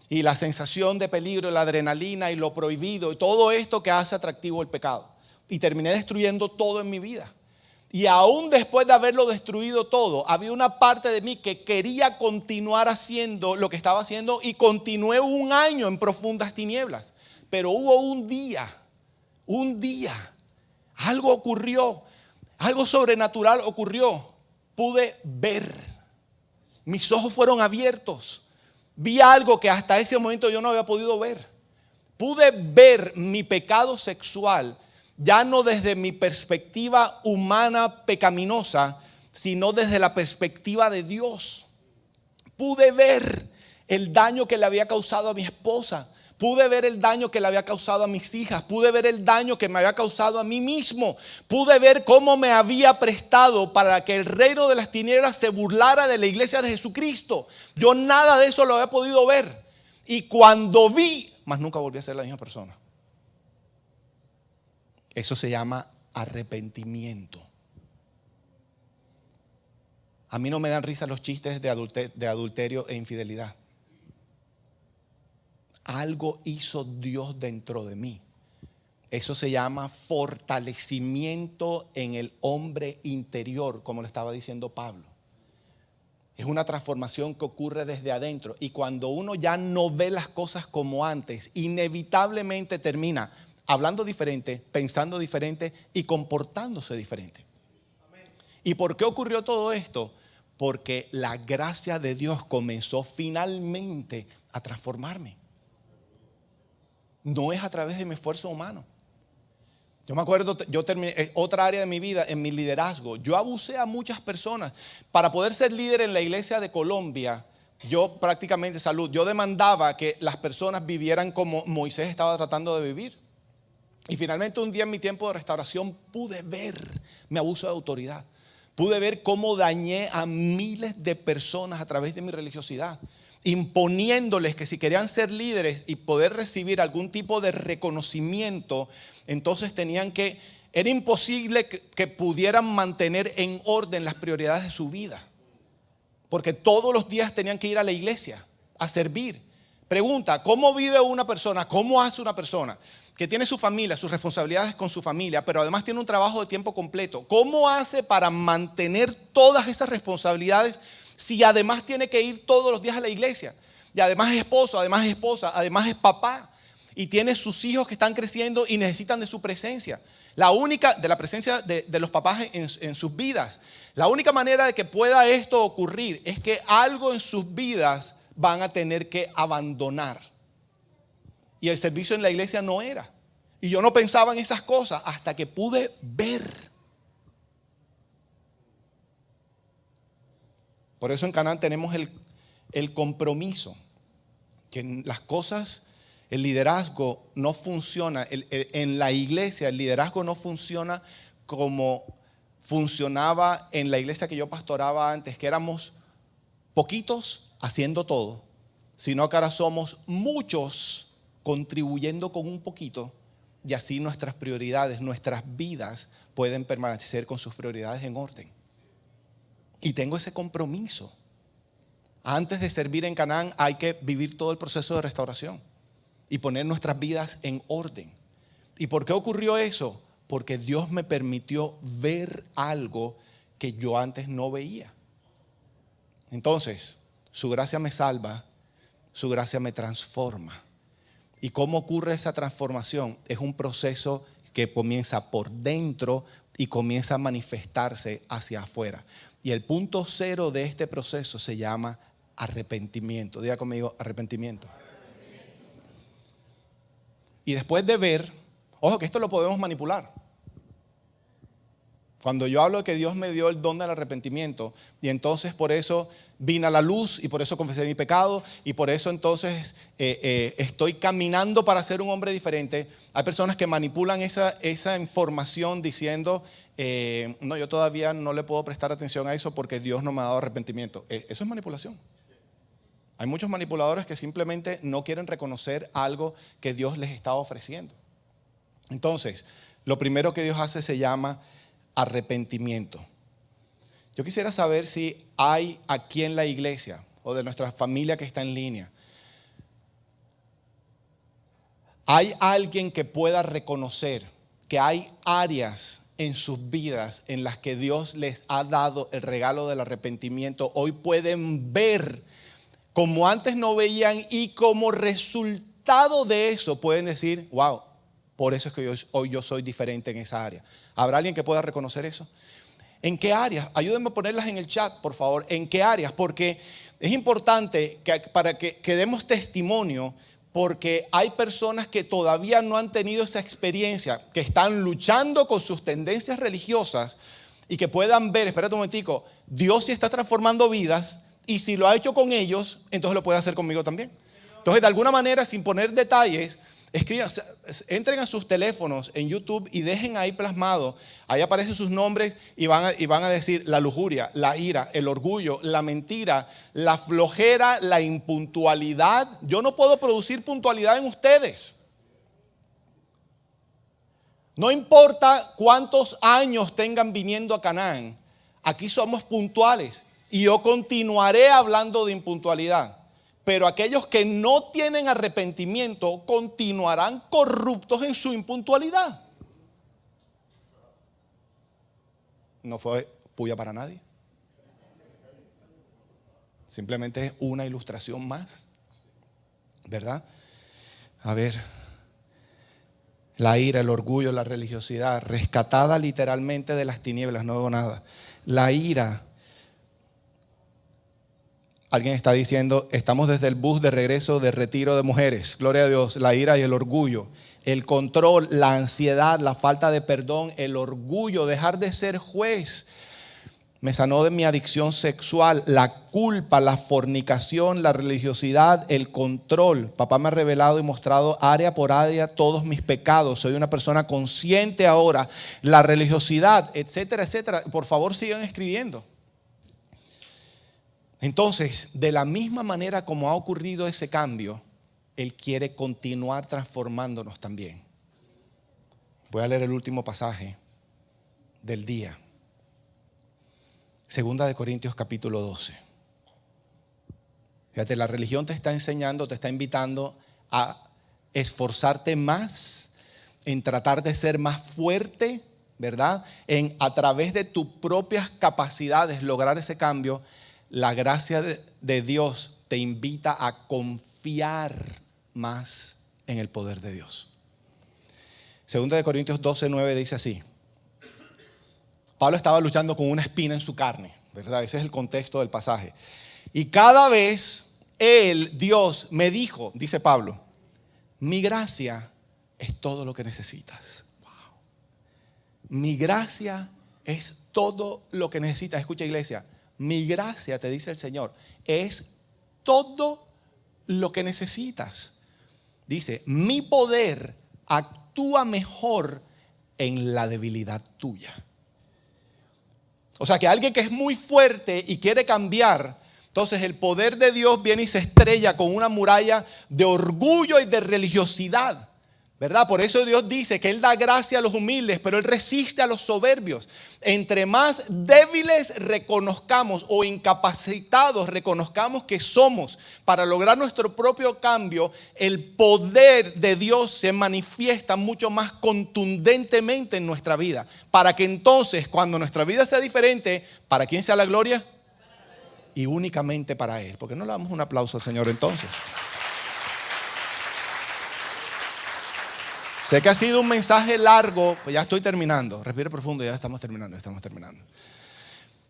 [SPEAKER 1] Y la sensación de peligro, la adrenalina y lo prohibido y todo esto que hace atractivo el pecado. Y terminé destruyendo todo en mi vida. Y aún después de haberlo destruido todo, había una parte de mí que quería continuar haciendo lo que estaba haciendo y continué 1 año en profundas tinieblas. Pero hubo un día, algo ocurrió, algo sobrenatural ocurrió. Pude ver. Mis ojos fueron abiertos. Vi algo que hasta ese momento yo no había podido ver. Pude ver mi pecado sexual ya no desde mi perspectiva humana pecaminosa, sino desde la perspectiva de Dios. Pude ver el daño que le había causado a mi esposa. Pude ver el daño que le había causado a mis hijas. Pude ver el daño que me había causado a mí mismo. Pude ver cómo me había prestado para que el reino de las tinieblas se burlara de la iglesia de Jesucristo. Yo nada de eso lo había podido ver. Y cuando vi, más nunca volví a ser la misma persona. Eso se llama arrepentimiento. A mí no me dan risa los chistes de adulterio e infidelidad. Algo hizo Dios dentro de mí. Eso se llama fortalecimiento en el hombre interior, como le estaba diciendo Pablo. Es una transformación que ocurre desde adentro. Y cuando uno ya no ve las cosas como antes, inevitablemente termina hablando diferente, pensando diferente y comportándose diferente. ¿Y por qué ocurrió todo esto? Porque la gracia de Dios comenzó finalmente a transformarme. No es a través de mi esfuerzo humano. Yo me acuerdo, yo terminé otra área de mi vida, en mi liderazgo. Yo abusé a muchas personas. Para poder ser líder en la iglesia de Colombia, yo prácticamente, yo demandaba que las personas vivieran como Moisés estaba tratando de vivir. Y finalmente un día en mi tiempo de restauración pude ver mi abuso de autoridad. Pude ver cómo dañé a miles de personas a través de mi religiosidad, imponiéndoles que si querían ser líderes y poder recibir algún tipo de reconocimiento, entonces era imposible que pudieran mantener en orden las prioridades de su vida. Porque todos los días tenían que ir a la iglesia a servir. Pregunta, ¿cómo vive una persona? ¿Cómo hace una persona que tiene su familia, sus responsabilidades con su familia, pero además tiene un trabajo de tiempo completo? ¿Cómo hace para mantener todas esas responsabilidades si además tiene que ir todos los días a la iglesia? Y además es esposo, además es esposa, además es papá. Y tiene sus hijos que están creciendo y necesitan de su presencia. De la presencia de los papás en sus vidas. La única manera de que pueda esto ocurrir es que algo en sus vidas van a tener que abandonar. Y el servicio en la iglesia no era. Y yo no pensaba en esas cosas hasta que pude ver. Por eso en Canaán tenemos el compromiso. Que las cosas, el liderazgo no funciona. En la iglesia el liderazgo no funciona como funcionaba en la iglesia que yo pastoraba antes, que éramos poquitos haciendo todo, sino que ahora somos muchos contribuyendo con un poquito, y así nuestras prioridades, nuestras vidas pueden permanecer con sus prioridades en orden. Y tengo ese compromiso. Antes de servir en Canaán hay que vivir todo el proceso de restauración y poner nuestras vidas en orden. ¿Y por qué ocurrió eso? Porque Dios me permitió ver algo que yo antes no veía. Entonces, su gracia me salva, su gracia me transforma. ¿Y cómo ocurre esa transformación? Es un proceso que comienza por dentro y comienza a manifestarse hacia afuera. Y el punto cero de este proceso se llama arrepentimiento. Diga conmigo, arrepentimiento. Y después de ver, ojo que esto lo podemos manipular. Cuando yo hablo de que Dios me dio el don del arrepentimiento, y entonces por eso vine a la luz, y por eso confesé mi pecado, y por eso entonces estoy caminando para ser un hombre diferente. Hay personas que manipulan esa información diciendo, no, yo todavía no le puedo prestar atención a eso porque Dios no me ha dado arrepentimiento. Eso es manipulación. Hay muchos manipuladores que simplemente no quieren reconocer algo que Dios les está ofreciendo. Entonces, lo primero que Dios hace se llama arrepentimiento. Yo quisiera saber si hay aquí en la iglesia o de nuestra familia que está en línea, hay alguien que pueda reconocer que hay áreas en sus vidas en las que Dios les ha dado el regalo del arrepentimiento. Hoy pueden ver como antes no veían, y como resultado de eso pueden decir, wow, por eso es que hoy yo soy diferente en esa área. ¿Habrá alguien que pueda reconocer eso? ¿En qué áreas? Ayúdenme a ponerlas en el chat, por favor. ¿En qué áreas? Porque es importante para que demos testimonio, porque hay personas que todavía no han tenido esa experiencia, que están luchando con sus tendencias religiosas y que puedan ver, espérate un momentico, Dios sí está transformando vidas, y si lo ha hecho con ellos, entonces lo puede hacer conmigo también. Entonces, de alguna manera, sin poner detalles, escriban, entren a sus teléfonos en YouTube y dejen ahí plasmado. Ahí aparecen sus nombres y van a decir la lujuria, la ira, el orgullo, la mentira, la flojera, la impuntualidad. Yo no puedo producir puntualidad en ustedes. No importa cuántos años tengan viniendo a Canaán, aquí somos puntuales. Y yo continuaré hablando de impuntualidad. Pero aquellos que no tienen arrepentimiento continuarán corruptos en su impuntualidad. No fue puya para nadie. Simplemente es una ilustración más, ¿verdad? A ver, la ira, el orgullo, la religiosidad, rescatada literalmente de las tinieblas, no veo nada. La ira. Alguien está diciendo, estamos desde el bus de regreso de retiro de mujeres. Gloria a Dios. La ira y el orgullo. El control, la ansiedad, la falta de perdón, el orgullo, dejar de ser juez. Me sanó de mi adicción sexual, la culpa, la fornicación, la religiosidad, el control. Papá me ha revelado y mostrado área por área todos mis pecados. Soy una persona consciente ahora. La religiosidad, etcétera, etcétera. Por favor, sigan escribiendo. Entonces, de la misma manera como ha ocurrido ese cambio, Él quiere continuar transformándonos también. Voy a leer el último pasaje del día. Segunda de Corintios capítulo 12. Fíjate, la religión te está enseñando, te está invitando a esforzarte más, en tratar de ser más fuerte, ¿verdad? En a través de tus propias capacidades lograr ese cambio. La gracia de Dios te invita a confiar más en el poder de Dios. Segunda de Corintios 12:9 dice así. Pablo estaba luchando con una espina en su carne, ¿verdad? Ese es el contexto del pasaje. Y cada vez Dios me dijo, dice Pablo, mi gracia es todo lo que necesitas. Wow. Mi gracia es todo lo que necesitas. Escucha, iglesia, mi gracia, te dice el Señor, es todo lo que necesitas. Dice, mi poder actúa mejor en la debilidad tuya. O sea que alguien que es muy fuerte y quiere cambiar, entonces el poder de Dios viene y se estrella con una muralla de orgullo y de religiosidad, ¿verdad? Por eso Dios dice que Él da gracia a los humildes, pero Él resiste a los soberbios. Entre más débiles reconozcamos o incapacitados reconozcamos que somos para lograr nuestro propio cambio, el poder de Dios se manifiesta mucho más contundentemente en nuestra vida. Para que entonces, cuando nuestra vida sea diferente, ¿para quién sea la gloria? Y únicamente para Él. ¿Por qué no le damos un aplauso al Señor entonces? Sé que ha sido un mensaje largo, pues ya estoy terminando. Respire profundo, ya estamos terminando.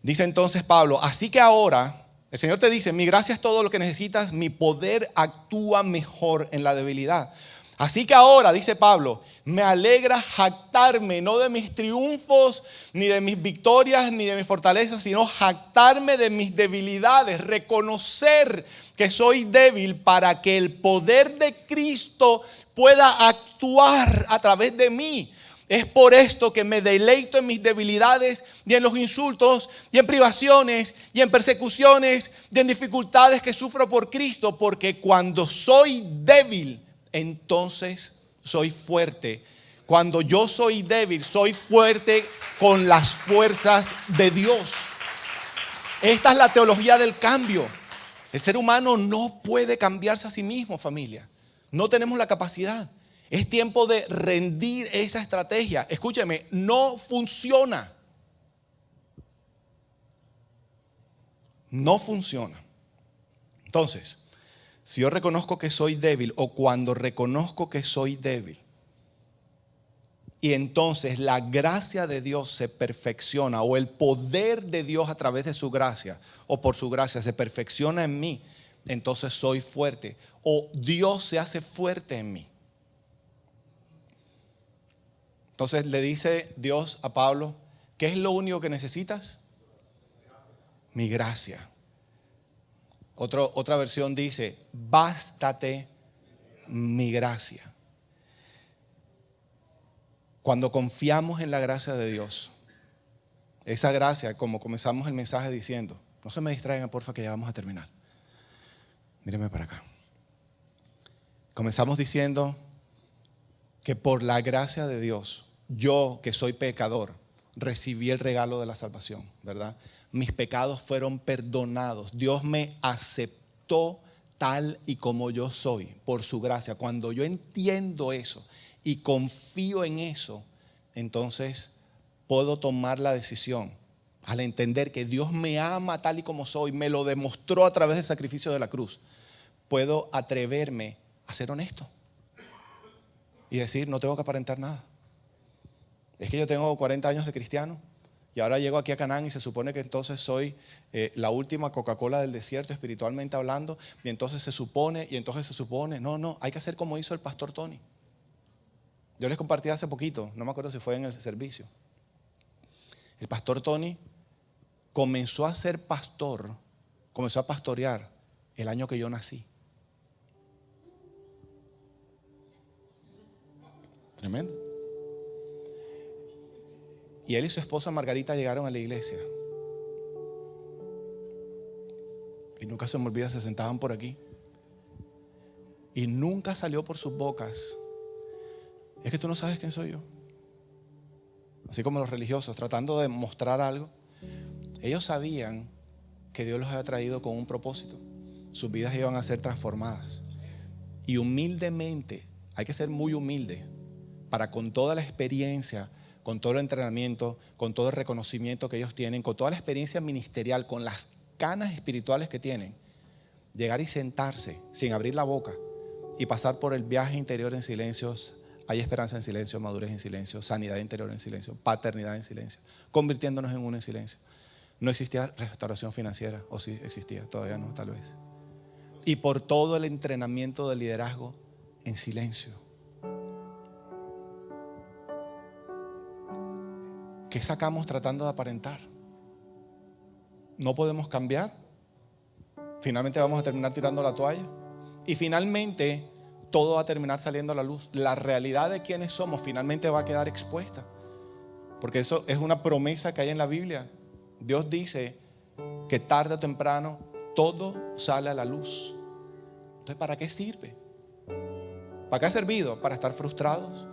[SPEAKER 1] Dice entonces Pablo, así que ahora, el Señor te dice, mi gracia es todo lo que necesitas, mi poder actúa mejor en la debilidad. Así que ahora, dice Pablo, me alegra jactarme, no de mis triunfos, ni de mis victorias, ni de mis fortalezas, sino jactarme de mis debilidades, reconocer que soy débil para que el poder de Cristo pueda actuar a través de mí. Es por esto que me deleito en mis debilidades y en los insultos y en privaciones y en persecuciones y en dificultades que sufro por Cristo, porque cuando soy débil, entonces soy fuerte. Cuando yo soy débil, soy fuerte con las fuerzas de Dios. Esta es la teología del cambio. El ser humano no puede cambiarse a sí mismo, familia. No tenemos la capacidad. Es tiempo de rendir esa estrategia. Escúcheme, no funciona. No funciona. Entonces, si yo reconozco que soy débil o cuando reconozco que soy débil y entonces la gracia de Dios se perfecciona o el poder de Dios a través de su gracia o por su gracia se perfecciona en mí, entonces soy fuerte o Dios se hace fuerte en mí. Entonces le dice Dios a Pablo, ¿qué es lo único que necesitas? Mi gracia. Otra versión dice, bástate mi gracia. Cuando confiamos en la gracia de Dios, esa gracia, como comenzamos el mensaje diciendo, no se me distraigan, porfa, que ya vamos a terminar. Mírenme para acá. Comenzamos diciendo que por la gracia de Dios, yo que soy pecador, recibí el regalo de la salvación, ¿verdad? Mis pecados fueron perdonados. Dios me aceptó tal y como yo soy por su gracia. Cuando yo entiendo eso y confío en eso, entonces puedo tomar la decisión al entender que Dios me ama tal y como soy, me lo demostró a través del sacrificio de la cruz. Puedo atreverme a ser honesto y decir, no tengo que aparentar nada. Es que yo tengo 40 años de cristiano Y ahora llego aquí a Canaán y se supone que entonces soy la última Coca-Cola del desierto, espiritualmente hablando. Y entonces se supone. No, hay que hacer como hizo el pastor Tony. Yo les compartí hace poquito, no me acuerdo si fue en el servicio. El pastor Tony comenzó a ser pastor, comenzó a pastorear el año que yo nací. Tremendo. Y él y su esposa Margarita llegaron a la iglesia. Y nunca se me olvida, se sentaban por aquí. Y nunca salió por sus bocas: es que tú no sabes quién soy yo. Así como los religiosos tratando de mostrar algo. Ellos sabían que Dios los había traído con un propósito. Sus vidas iban a ser transformadas. Y humildemente, hay que ser muy humilde para, con toda la experiencia, con todo el entrenamiento, con todo el reconocimiento que ellos tienen, con toda la experiencia ministerial, con las canas espirituales que tienen, llegar y sentarse sin abrir la boca y pasar por el viaje interior en silencio. Hay esperanza en silencio, madurez en silencio, sanidad interior en silencio, paternidad en silencio, convirtiéndonos en uno en silencio. No existía restauración financiera, o sí existía, todavía no, tal vez. Y por todo el entrenamiento de liderazgo en silencio. ¿Qué sacamos tratando de aparentar? No podemos cambiar. Finalmente vamos a terminar tirando la toalla. Y finalmente todo va a terminar saliendo a la luz. La realidad de quiénes somos finalmente va a quedar expuesta. Porque eso es una promesa que hay en la Biblia. Dios dice que tarde o temprano todo sale a la luz. Entonces, ¿para qué sirve? ¿Para qué ha servido? Para estar frustrados,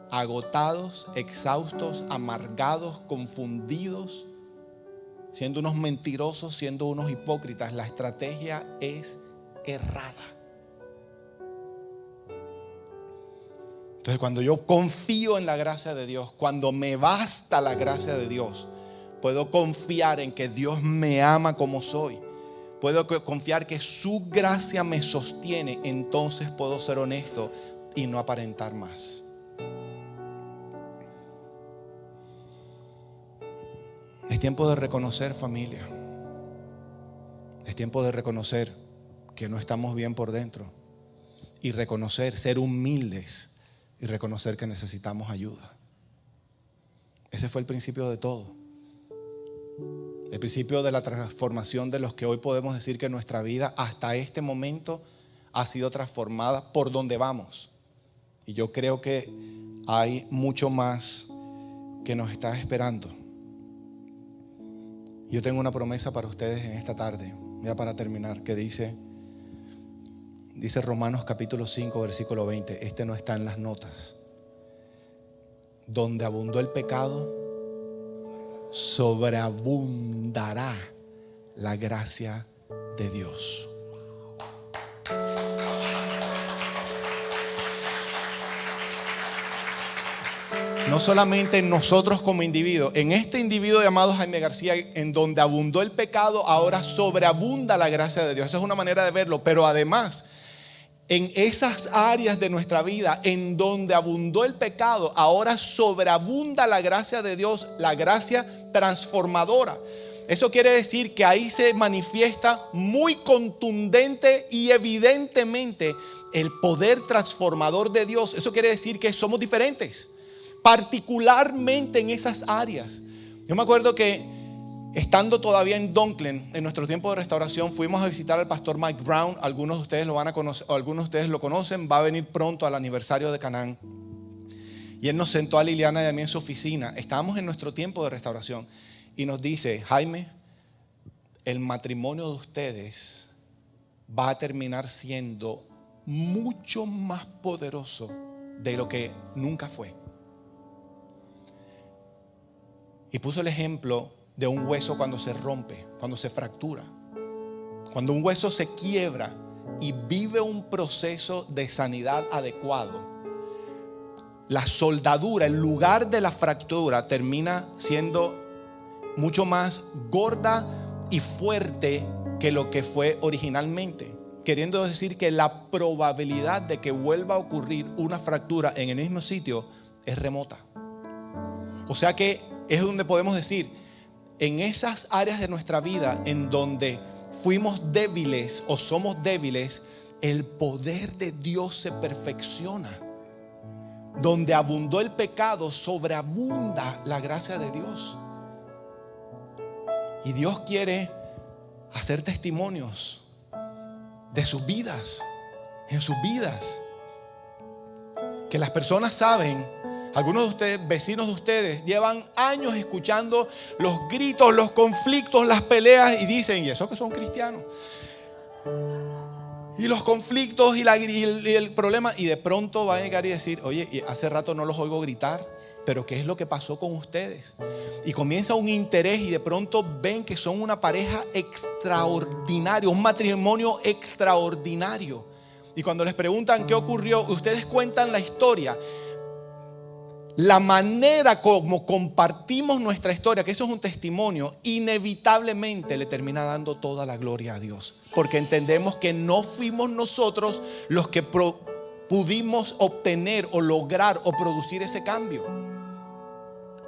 [SPEAKER 1] agotados, exhaustos, amargados, confundidos, siendo unos mentirosos, siendo unos hipócritas. La estrategia es errada. Entonces, cuando yo confío en la gracia de Dios, cuando me basta la gracia de Dios, puedo confiar en que Dios me ama como soy. Puedo confiar que su gracia me sostiene. Entonces puedo ser honesto y no aparentar más. Es tiempo de reconocer, familia. Es tiempo de reconocer que no estamos bien por dentro. Y reconocer, ser humildes y reconocer que necesitamos ayuda. Ese fue el principio de todo. El principio de la transformación de los que hoy podemos decir que nuestra vida hasta este momento ha sido transformada por donde vamos. Y yo creo que hay mucho más que nos está esperando. Yo tengo una promesa para ustedes en esta tarde, ya para terminar, que dice Romanos capítulo 5, versículo 20. Este no está en las notas. Donde abundó el pecado, sobreabundará la gracia de Dios. No solamente en nosotros como individuos, en este individuo llamado Jaime García, en donde abundó el pecado, ahora sobreabunda la gracia de Dios. Esa es una manera de verlo, pero además, en esas áreas de nuestra vida en donde abundó el pecado, ahora sobreabunda la gracia de Dios, la gracia transformadora. Eso quiere decir que ahí se manifiesta muy contundente y evidentemente el poder transformador de Dios. Eso quiere decir que somos diferentes, particularmente en esas áreas. Yo me acuerdo que estando todavía en Dunklin, en nuestro tiempo de restauración, fuimos a visitar al pastor Mike Brown. Algunos de ustedes lo van a conocer, o algunos de ustedes lo conocen. Va a venir pronto al aniversario de Canaán. Y él nos sentó a Liliana y a mí en su oficina. Estábamos en nuestro tiempo de restauración. Y nos dice: Jaime, el matrimonio de ustedes va a terminar siendo mucho más poderoso de lo que nunca fue. Y puso el ejemplo de un hueso cuando se rompe, cuando se fractura. Cuando un hueso se quiebra y vive un proceso de sanidad adecuado, la soldadura, el lugar de la fractura, termina siendo mucho más gorda y fuerte que lo que fue originalmente. Queriendo decir que la probabilidad de que vuelva a ocurrir una fractura en el mismo sitio es remota. O sea que es donde podemos decir: en esas áreas de nuestra vida en donde fuimos débiles o somos débiles, el poder de Dios se perfecciona. Donde abundó el pecado, sobreabunda la gracia de Dios. Y Dios quiere hacer testimonios de sus vidas, en sus vidas. Que las personas saben, algunos de ustedes, vecinos de ustedes, llevan años escuchando los gritos, los conflictos, las peleas y dicen, ¿y eso que son cristianos? Y los conflictos y el problema, y de pronto va a llegar y decir, oye, hace rato no los oigo gritar, pero ¿qué es lo que pasó con ustedes? Y comienza un interés y de pronto ven que son una pareja extraordinaria, un matrimonio extraordinario. Y cuando les preguntan qué ocurrió, ustedes cuentan la historia. La manera como compartimos nuestra historia, que eso es un testimonio, inevitablemente le termina dando toda la gloria a Dios. Porque entendemos que no fuimos nosotros los que pudimos obtener o lograr o producir ese cambio.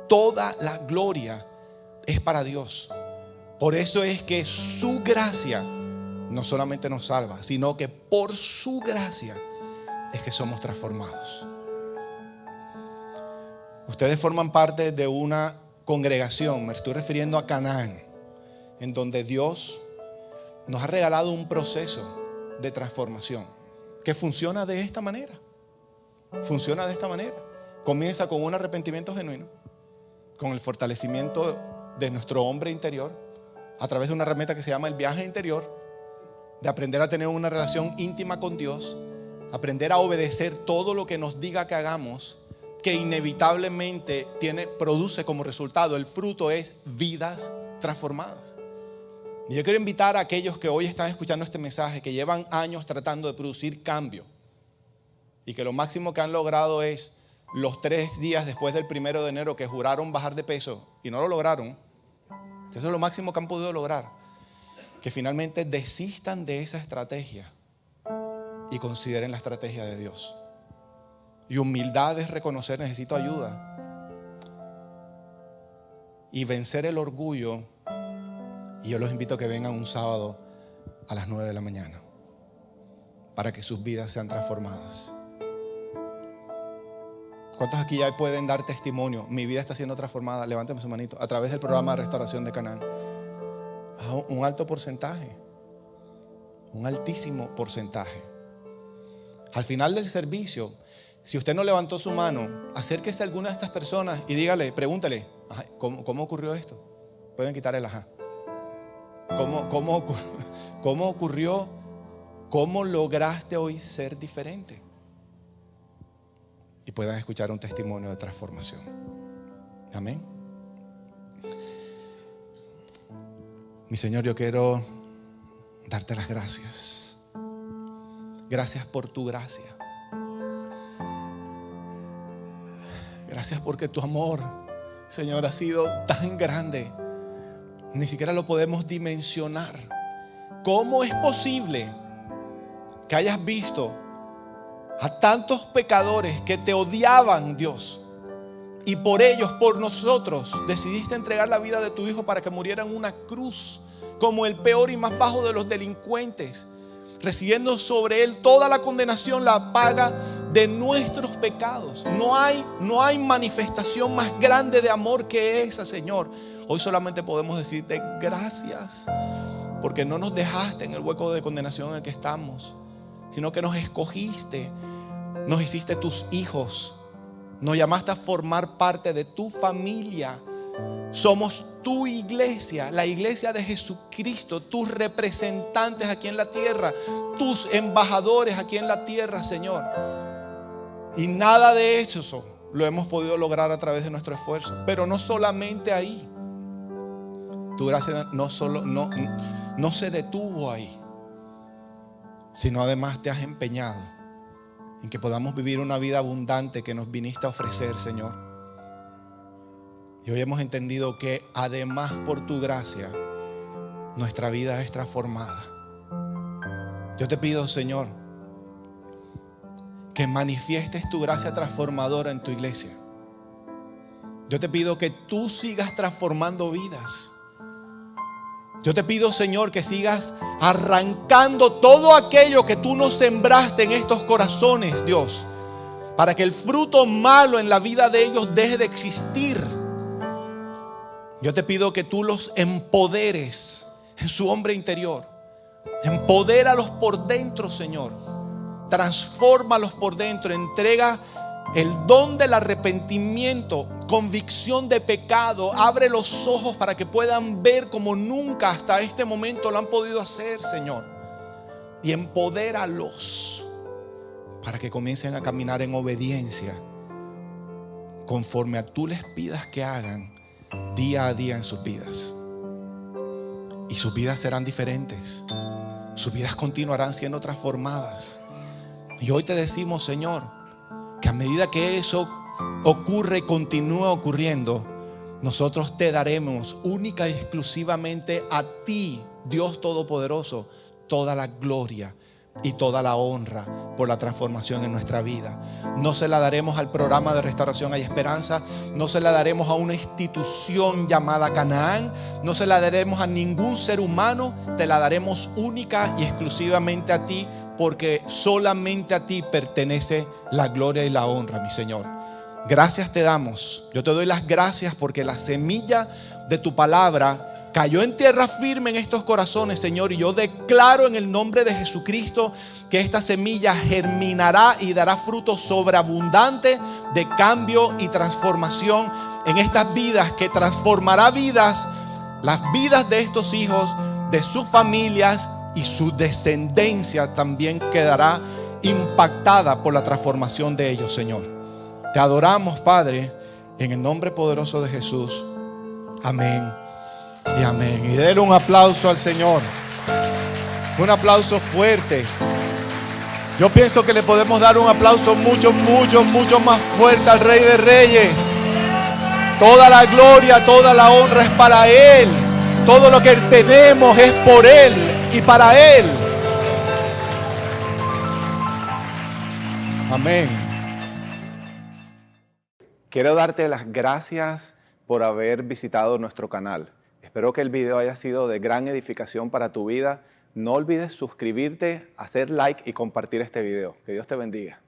[SPEAKER 1] Toda la gloria es para Dios. Por eso es que su gracia no solamente nos salva, sino que por su gracia es que somos transformados. Ustedes forman parte de una congregación, me estoy refiriendo a Canaán, en donde Dios nos ha regalado un proceso de transformación que funciona de esta manera. Funciona de esta manera. Comienza con un arrepentimiento genuino, con el fortalecimiento de nuestro hombre interior, a través de una herramienta que se llama el viaje interior, de aprender a tener una relación íntima con Dios, aprender a obedecer todo lo que nos diga que hagamos, que inevitablemente produce como resultado, el fruto es vidas transformadas. Y yo quiero invitar a aquellos que hoy están escuchando este mensaje, que llevan años tratando de producir cambio y que lo máximo que han logrado es los 3 días después del 1 de enero que juraron bajar de peso y no lo lograron. Eso es lo máximo que han podido lograr. Que finalmente desistan de esa estrategia y consideren la estrategia de Dios. Y humildad es reconocer, necesito ayuda. Y vencer el orgullo. Y yo los invito a que vengan un sábado a las 9 de la mañana para que sus vidas sean transformadas. ¿Cuántos aquí ya pueden dar testimonio? Mi vida está siendo transformada. Levántame su manito. A través del programa de restauración de Canaán. Un alto porcentaje. Un altísimo porcentaje. Al final del servicio, si usted no levantó su mano, acérquese a alguna de estas personas y dígale, pregúntale, ¿cómo ocurrió esto? Pueden quitar el ajá. ¿Cómo ocurrió? ¿Cómo lograste hoy ser diferente? Y puedan escuchar un testimonio de transformación. Amén. Mi Señor, yo quiero darte las gracias. Gracias por tu gracia. Gracias porque tu amor, Señor, ha sido tan grande. Ni siquiera lo podemos dimensionar. ¿Cómo es posible que hayas visto a tantos pecadores que te odiaban, Dios, y por ellos, por nosotros, decidiste entregar la vida de tu Hijo para que muriera en una cruz como el peor y más bajo de los delincuentes, recibiendo sobre Él toda la condenación, la paga de nuestros pecados? No hay manifestación más grande de amor que esa, Señor. Hoy solamente podemos decirte gracias, porque no nos dejaste en el hueco de condenación en el que estamos, sino que nos escogiste, nos hiciste tus hijos, nos llamaste a formar parte de tu familia. Somos tu iglesia, la iglesia de Jesucristo, tus representantes aquí en la tierra, tus embajadores aquí en la tierra, Señor. Y nada de eso lo hemos podido lograr a través de nuestro esfuerzo. Pero no solamente ahí. Tu gracia no se detuvo ahí, sino además te has empeñado en que podamos vivir una vida abundante que nos viniste a ofrecer, Señor. Y hoy hemos entendido que además por tu gracia nuestra vida es transformada. Yo te pido, Señor, que manifiestes tu gracia transformadora en tu iglesia. Yo te pido que tú sigas transformando vidas. Yo te pido, Señor, que sigas arrancando todo aquello que tú nos sembraste en estos corazones, Dios, para que el fruto malo en la vida de ellos deje de existir. Yo te pido que tú los empoderes en su hombre interior. Empodéralos por dentro, Señor. Transfórmalos por dentro. Entrega el don del arrepentimiento, convicción de pecado. Abre los ojos para que puedan ver como nunca hasta este momento lo han podido hacer, Señor. Y empodéralos para que comiencen a caminar en obediencia conforme a tú les pidas que hagan día a día en sus vidas. Y sus vidas serán diferentes. Sus vidas continuarán siendo transformadas. Y hoy te decimos, Señor, que a medida que eso ocurre y continúe ocurriendo, nosotros te daremos única y exclusivamente a ti, Dios Todopoderoso, toda la gloria y toda la honra por la transformación en nuestra vida. No se la daremos al programa de Restauración Hay Esperanza, no se la daremos a una institución llamada Canaán, no se la daremos a ningún ser humano, te la daremos única y exclusivamente a ti, porque solamente a ti pertenece la gloria y la honra, mi Señor. Gracias te damos. Yo te doy las gracias porque la semilla de tu palabra cayó en tierra firme en estos corazones, Señor. Y yo declaro en el nombre de Jesucristo que esta semilla germinará y dará fruto sobreabundante de cambio y transformación en estas vidas, que transformará vidas, las vidas de estos hijos, de sus familias, y su descendencia también quedará impactada por la transformación de ellos, Señor. Te adoramos, Padre, en el nombre poderoso de Jesús. Amén y amén. Y denle un aplauso al Señor. Un aplauso fuerte. Yo pienso que le podemos dar un aplauso mucho más fuerte al Rey de Reyes. Toda la gloria, toda la honra es para Él. Todo lo que tenemos es por Él y para Él. Amén. Quiero darte las gracias por haber visitado nuestro canal. Espero que el video haya sido de gran edificación para tu vida. No olvides suscribirte, hacer like y compartir este video. Que Dios te bendiga.